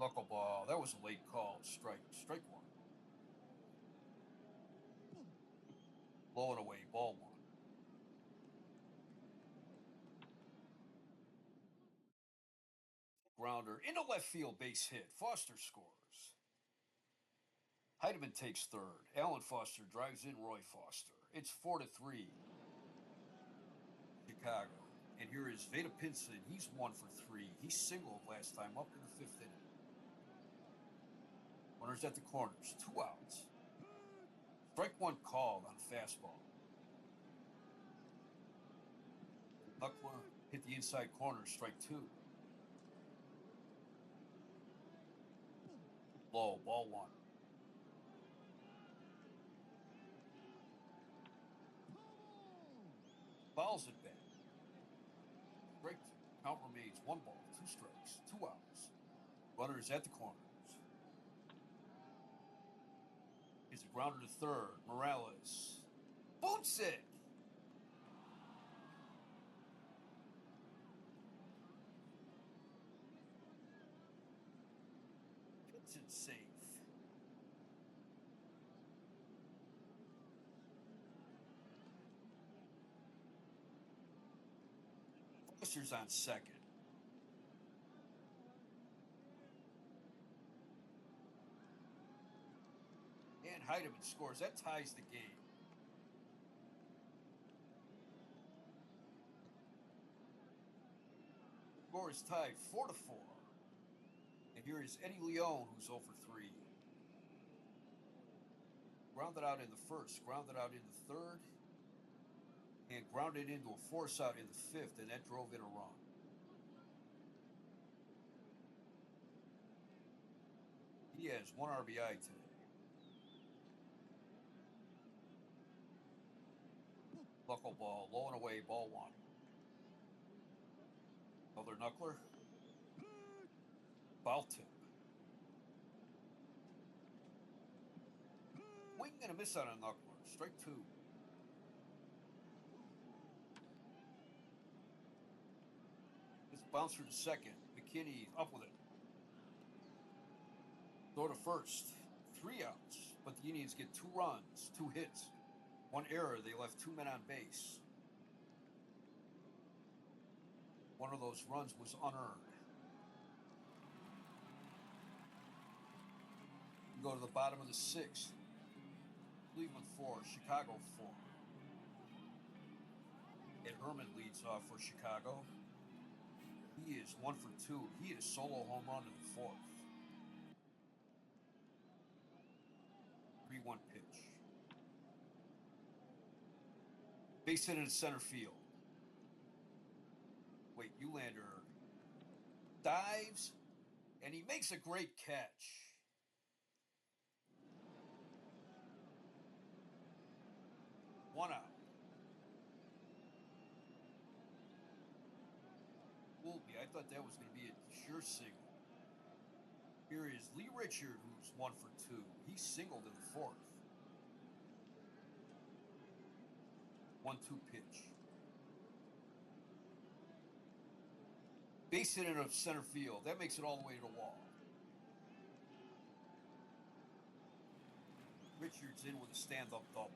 Knuckleball. That was a late call. Strike 1. Blow it away. Ball 1. Grounder into left field, base hit. Foster scores. Heidemann takes 3rd. Alan Foster drives in Roy Foster. It's 4-3. Chicago. And here is Veda Pinson. He's 1 for 3. He singled last time up in the 5th inning. Runners at the corners. 2 outs. Strike 1 called on a fastball. Knuckler hit the inside corner. Strike 2. Low, ball 1. Fouls it back. Strike 2. Count remains 1 ball, 2 strikes, 2 outs. Runners at the corners. It's a grounder to 3rd. Morales boots it. It's safe. Foster's on second. And Heidemann scores. That ties the game. Score is tied 4-4. And here is Eddie Leone, who's 0 for 3. Grounded out in the 1st, grounded out in the 3rd, and grounded into a force out in the 5th, and that drove in a run. He has 1 RBI today. Knuckleball, low and away, ball 1. Another knuckler. Foul tip. Wing and a miss on a knuckler. Strike 2. This bouncer to second. McKinney up with it. Throw to 1st. 3 outs. But the Indians get 2 runs, 2 hits. 1 error. They left 2 men on base. One of those runs was unearned. We go to the bottom of the 6th. Cleveland 4, Chicago 4. Ed Herman leads off for Chicago. He is 1 for 2. He hit a solo home run in the 4th. 3-1 pitch. Base hit in center field. Wait, Eulander dives, and he makes a great catch. One out. Woolby, I thought that was going to be a sure single. Here is Lee Richard, who's 1 for 2. He singled in the 4th. 1-2 pitch. Base hit into center field. That makes it all the way to the wall. Richards in with a stand-up double.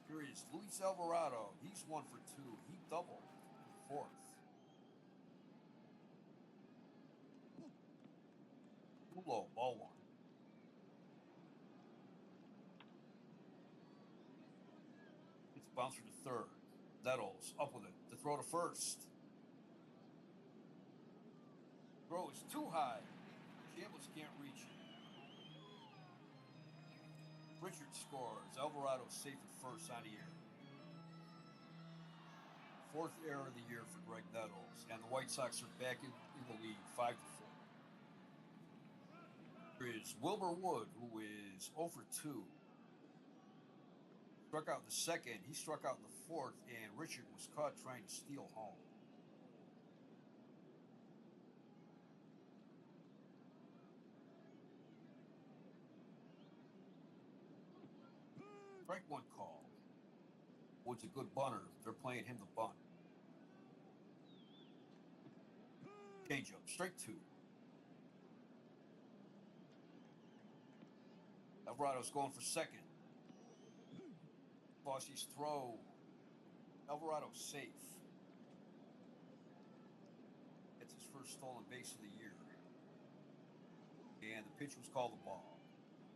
Here is Luis Alvarado. He's 1 for 2. He doubled in the fourth. Too low, ball one. It's a bouncer to third. Nettles up with it to throw to first. Throw is too high. Chambliss can't reach it. Richards scores. Alvarado safe at first on the air. Fourth error of the year for Greg Nettles, and the White Sox are back in the lead, 5 to 4. Here is Wilbur Wood, who is 0 for 2. Struck out in the second. He struck out in the fourth, and Richard was caught trying to steal home. Strike one call. Wood's a good bunter. They're playing him the bunt. Changeup. Strike two. Alvarado's going for second. Fosse's throw. Alvarado's safe. That's his first stolen base of the year. And the pitch was called a ball.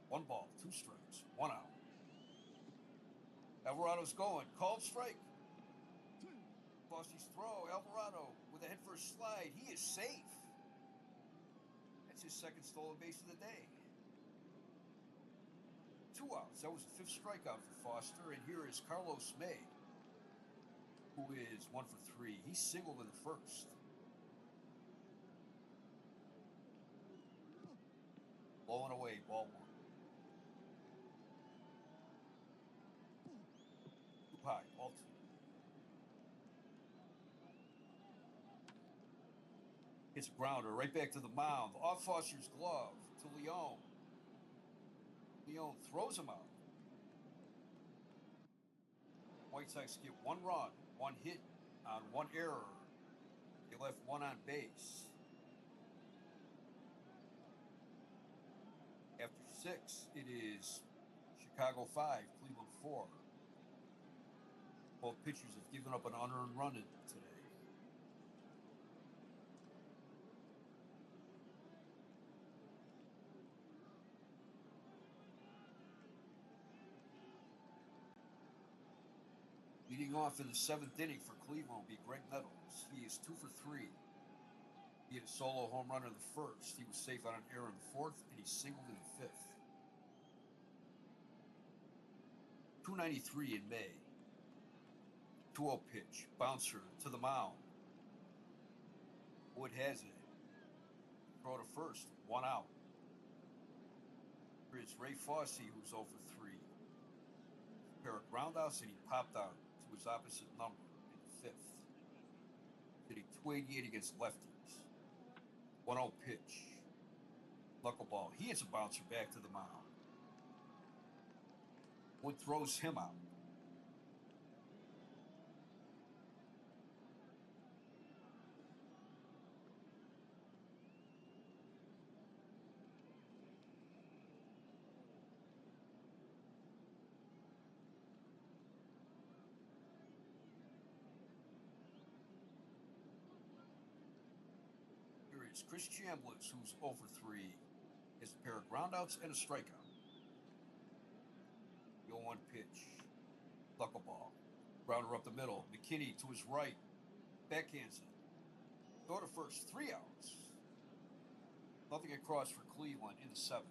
1 ball, 2 strikes, 1 out. Alvarado's going. Called strike. Fosse's throw. Alvarado with a head-first slide. He is safe. That's his second stolen base of the day. 2 outs. That was the 5th strikeout for Foster. And here is Carlos May, who is 1 for 3. He singled in the first. Blowing away, ball 1. Too high, ball 2. Hits a grounder right back to the mound. Off Foster's glove to Leone. Leone throws him out. White Sox get 1 run, 1 hit on 1 error. They left 1 on base. After 6, it is Chicago 5, Cleveland 4. Both pitchers have given up an unearned run today. Leading off in the 7th inning for Cleveland will be Greg Nettles. He is 2 for 3. He hit a solo home run in the first. He was safe on an error in the fourth, and he singled in the 5th. 293 in May. 2-0 pitch. Bouncer to the mound. Wood has it. Throw to first. 1 out. Here's Ray Fosse, who's 0 for 3. A pair of groundouts, and he popped out to his opposite number in the 5th. Hitting .288 against lefties. 1-0 pitch. Knuckleball. He hits a bouncer back to the mound. Wood throws him out. Here is Chris Chambliss, who's 0 for 3. Has a pair of groundouts and a strikeout. The 0-1 pitch. Knuckleball. Grounder up the middle. McKinney to his right. Backhands it. Go to first. 3 outs. Nothing across for Cleveland in the 7th.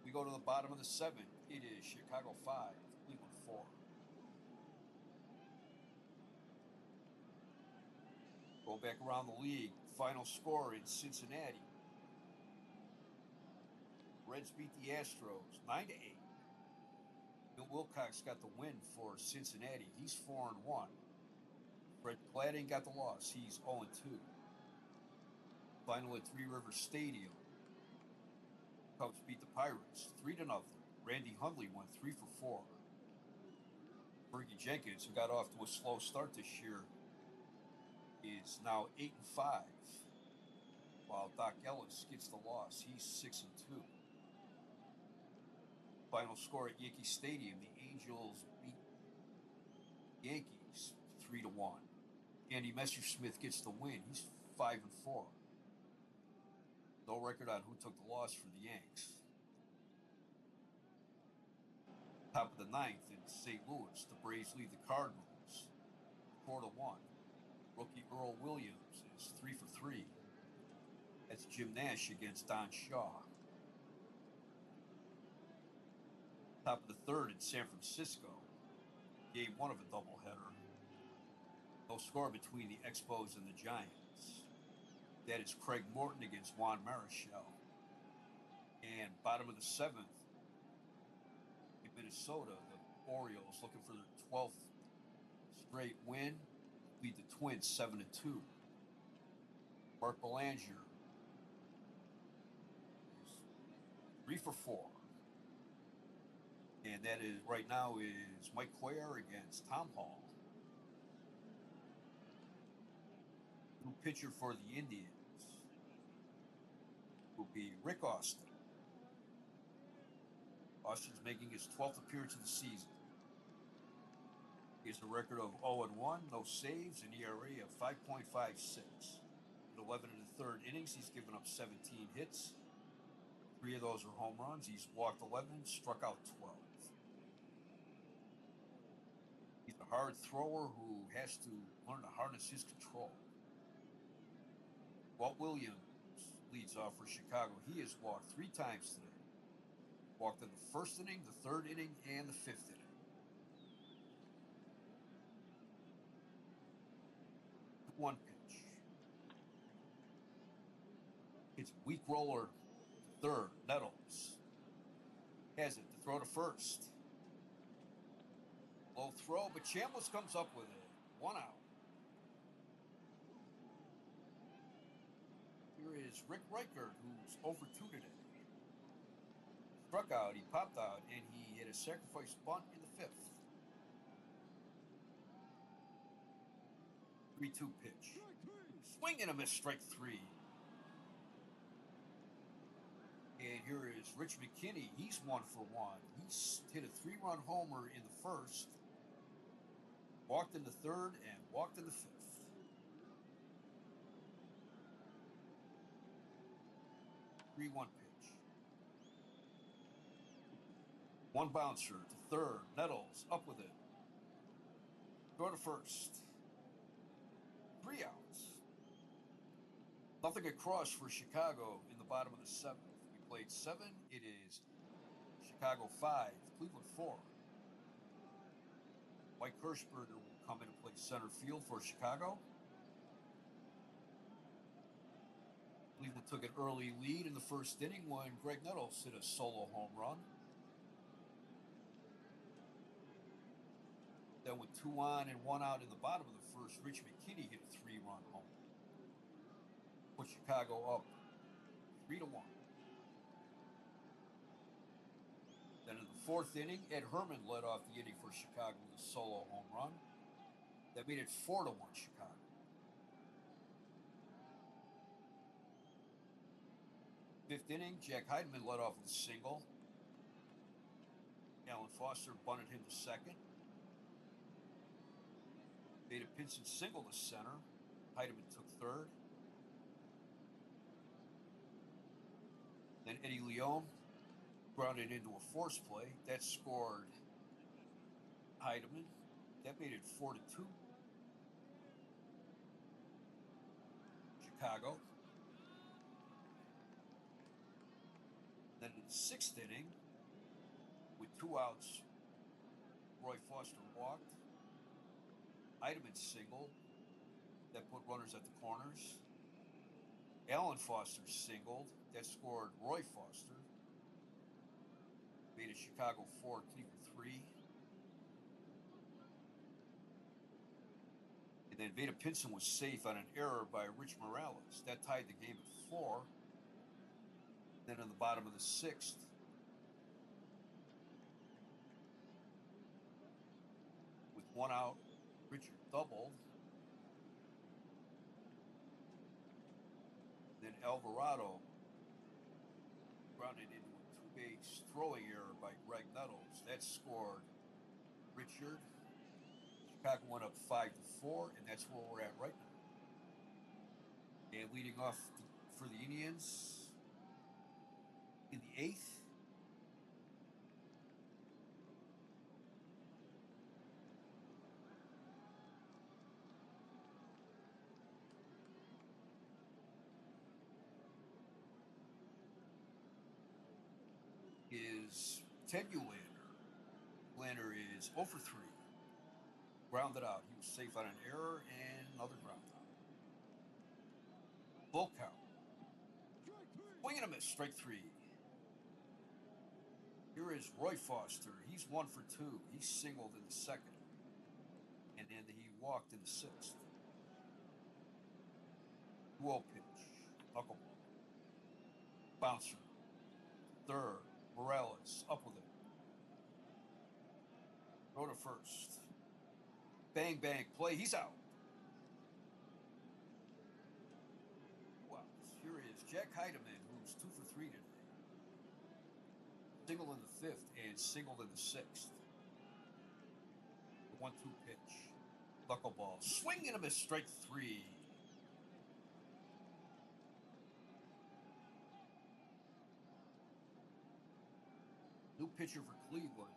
We go to the bottom of the 7th. It is Chicago 5, Cleveland 4. Go back around the league. Final score in Cincinnati. Reds beat the Astros 9-8. Bill Wilcox got the win for Cincinnati. He's 4-1. Fred Gladden got the loss. He's 0-2. Final at Three Rivers Stadium. Cubs beat the Pirates 3-0. Randy Hundley went 3 for 4. Fergie Jenkins, who got off to a slow start this year, is now 8-5. while Doc Ellis gets the loss. He's 6-2. Final score at Yankee Stadium: the Angels beat Yankees 3-1. Andy Messersmith gets the win. He's 5-4. No record on who took the loss for the Yanks. Top of the ninth in St. Louis, the Braves lead the Cardinals 4-1. Rookie Earl Williams is 3-3. That's Jim Nash against Don Shaw. Top of the third in San Francisco, game one of a doubleheader. No score between the Expos and the Giants. That is Craig Morton against Juan Marichal. And bottom of the seventh in Minnesota, the Orioles, looking for their 12th straight win, beat the Twins 7-2. Mark Belanger is 3-4. And that is right now is Mike Cuellar against Tom Hall. New pitcher for the Indians will be Rick Austin. Austin's making his 12th appearance of the season. He has a record of 0-1, no saves, an ERA of 5.56. In 11 and a third innings, he's given up 17 hits. 3 of those are home runs. He's walked 11, struck out 12. He's a hard thrower who has to learn to harness his control. Walt Williams leads off for Chicago. He has walked 3 times today. Walked in the first inning, the third inning, and the 5th inning. One pitch. It's a weak roller to third. Nettles has it to throw to first. Low throw, but Chambliss comes up with it. 1 out. Here is Rick Reichert, who's over 2 today. Struck out, he popped out, and he hit a sacrifice bunt in the 5th. 3-2 pitch. Swing and a miss, strike 3. And here is Rich McKinney. He's 1 for 1. He's hit a 3-run homer in the first, walked in the third, and walked in the 5th. 3-1 pitch. 1 bouncer to third. Nettles up with it. Go to first. 3 outs. Nothing across for Chicago in the bottom of the 7th. We played 7. It is Chicago 5, Cleveland 4. Mike Kirschberger will come in and play center field for Chicago. Cleveland took an early lead in the first inning when Greg Nettles hit a solo home run. Then with 2 on and 1 out in the bottom of the first, Rich McKinney hit a 3-run home. Put Chicago up 3-1. Then in the 4th inning, Ed Herman led off the inning for Chicago with a solo home run. That made it 4-1 Chicago. 5th inning, Jack Heidemann led off with a single. Alan Foster bunted him to second. Vada Pinson singled to center. Heidemann took third. Then Eddie Leon grounded into a force play. That scored Heidemann. That made it 4-2. Chicago. Then in the 6th inning, with 2 outs, Roy Foster walked. Heidemann singled. That put runners at the corners. Alan Foster singled. That scored Roy Foster. Made it Chicago 4, Cleveland 3. And then Vada Pinson was safe on an error by Rich Morales. That tied the game at 4. Then in the bottom of the 6th, with 1 out, Richard doubled. Then Alvarado grounded into a two-base throwing error by Greg Nettles. That scored Richard. Chicago went up 5-4, and that's where we're at right now. And leading off for the Indians in the eighth is Ted Ullander. Ullander is 0 for 3. Grounded out. He was safe on an error and another ground out. Full count. Swing and a miss. Strike 3. Here is Roy Foster. He's 1 for 2. He singled in the second. And then he walked in the sixth. 2-0 pitch. Knuckleball. Bouncer. Third. Morales. Up with it. Throw to first. Bang, bang. Play. He's out. Wow. Here is Jack Heidemann, who's 2 for 3 today. Single in the fifth and singled in the sixth. The 1-2 pitch. Knuckleball. Swing and a miss. Strike 3. New pitcher for Cleveland.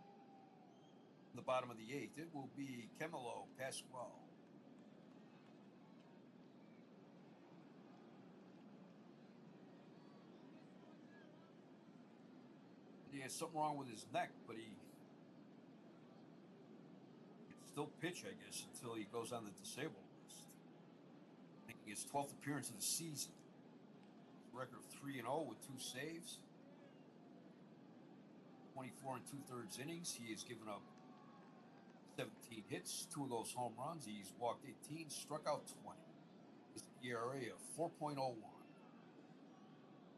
In the bottom of the eighth, it will be Camilo Pascual. He has something wrong with his neck, but he can still pitch, I guess, until he goes on the disabled list. Making his 12th appearance of the season. His record of 3-0 with 2 saves. 24 2/3 innings. He has given up 17 hits, 2 of those home runs. He's walked 18, struck out 20. His ERA of 4.01.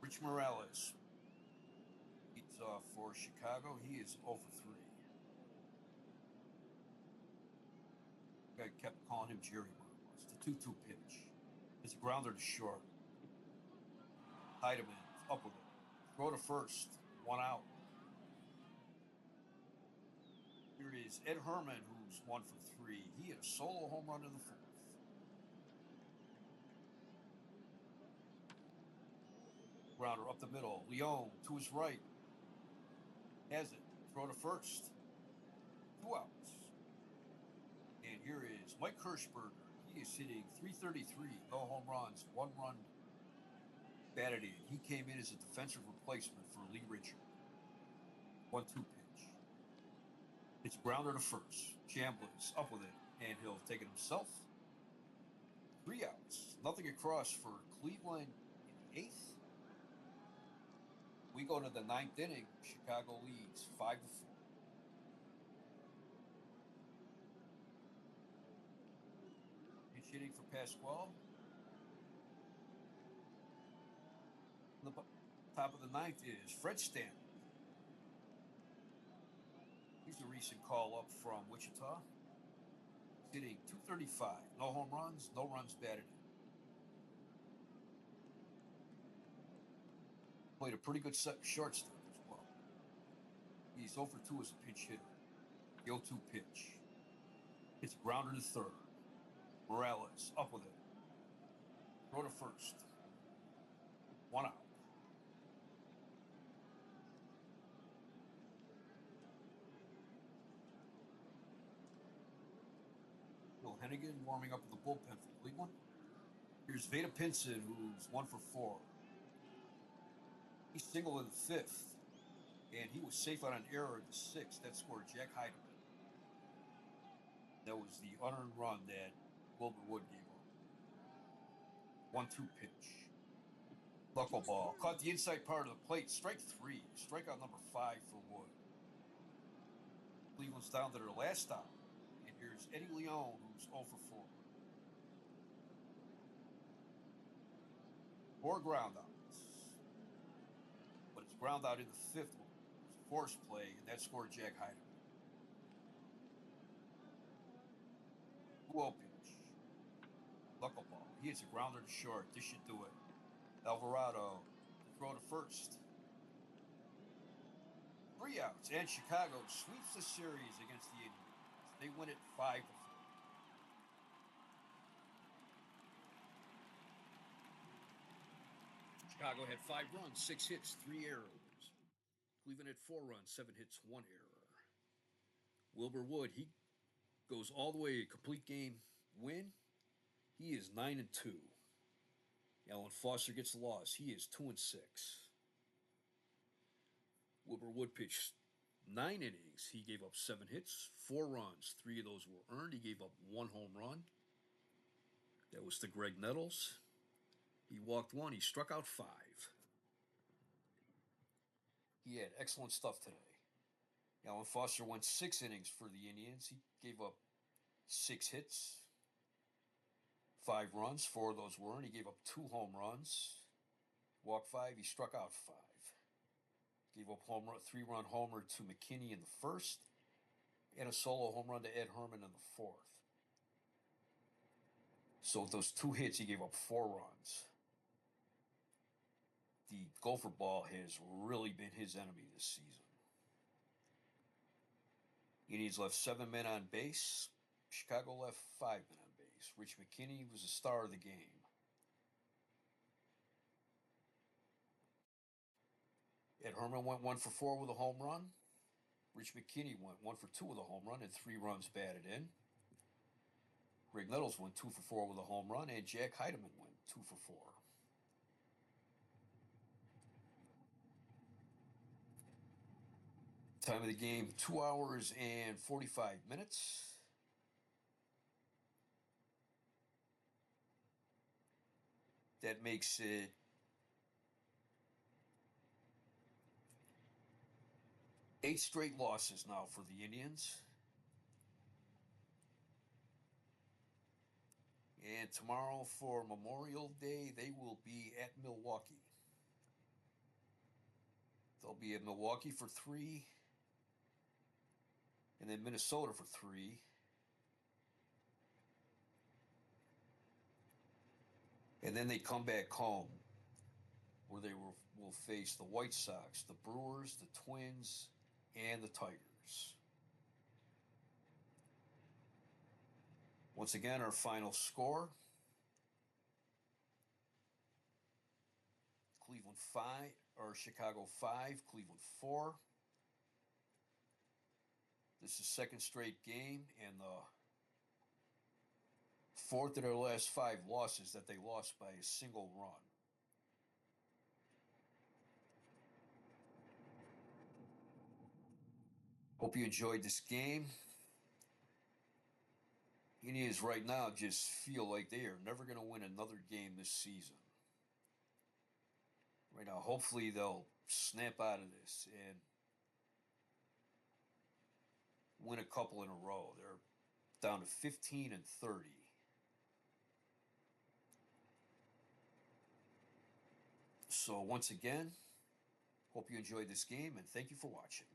Rich Morales leads off for Chicago. He is 0 for 3. I kept calling him Jerry Morales. The 2-2 pitch. It's a grounder to short. Heidemann up with it. Throw to first. 1 out. Here is Ed Herman, who's 1 for 3. He hit a solo home run in the fourth. Grounder up the middle. Leone to his right. Has it. Throw to first. 2 outs. And here is Mike Kirschberger. He is hitting .333. No home runs. 1 run batted in. He came in as a defensive replacement for Lee Richard. 1-2 pitch. It's grounder to first. Chambliss up with it, and he'll take it himself. 3 outs. Nothing across for Cleveland in the eighth. We go to the ninth inning. Chicago leads 5-4. Pitch hitting for Pascual. The top of the ninth is Fred Stanton. He's a recent call up from Wichita. Hitting .235. No home runs, no runs batted in. Played a pretty good shortstop as well. He's 0 for 2 as a pinch hitter. The 0-2 pitch. It's a grounder to third. Morales up with it. Throw to first. 1 out. Bill Hennigan warming up with the bullpen for Cleveland. Here's Vada Pinson, who's 1 for 4. He singled in the fifth, and he was safe on an error in the sixth. That scored Jack Heidemann. That was the unearned run that Wilbur Wood gave up. 1-2 pitch. Knuckleball. Caught the inside part of the plate. Strike 3. Strikeout number 5 for Wood. Cleveland's down to their last stop. And here's Eddie Leone, who's 0 for 4. 4 ground outs. But it's ground out in the fifth one. It's force play, and that scored Jack Heidemann. 2-0 pitch. Knuckleball. He hits a grounder to short. This should do it. Alvarado to throw to first. 3 outs, and Chicago sweeps the series against the Indians. They win it 5-4. Chicago had 5 runs, 6 hits, 3 errors. Cleveland had 4 runs, 7 hits, 1 error. Wilbur Wood, he goes all the way, a complete game win. He is 9-2. Alan Foster gets the loss. He is 2-6. Wilbur Wood pitched 9 innings. He gave up 7 hits, 4 runs. 3 of those were earned. He gave up 1 home run. That was to Greg Nettles. He walked 1. He struck out 5. He had excellent stuff today. Alan Foster went 6 innings for the Indians. He gave up 6 hits, 5 runs. 4 of those were earned. He gave up 2 home runs. Walked 5. He struck out 5. Gave up 3-run homer to McKinney in the first, and a solo home run to Ed Herman in the fourth. So with those 2 hits, he gave up 4 runs. The Gopher ball has really been his enemy this season. Indians left 7 men on base. Chicago left 5 men on base. Rich McKinney was the star of the game. Ed Herman went 1 for 4 with a home run. Rich McKinney went 1 for 2 with a home run and 3 runs batted in. Greg Nettles went 2 for 4 with a home run, and Jack Heidemann went 2 for 4. Time of the game, 2 hours and 45 minutes. That makes it 8 straight losses now for the Indians. And tomorrow for Memorial Day, they will be at Milwaukee. They'll be at Milwaukee for 3, and then Minnesota for 3. And then they come back home, where they will face the White Sox, the Brewers, the Twins, and the Tigers. Once again, our final score: Cleveland 5, or Chicago 5, Cleveland 4. This is the second straight game, and the fourth of their last 5 losses that they lost by a single run. Hope you enjoyed this game. Indians right now just feel like they are never going to win another game this season. Right now, hopefully they'll snap out of this and win a couple in a row. They're down to 15-30. So once again, hope you enjoyed this game, and thank you for watching.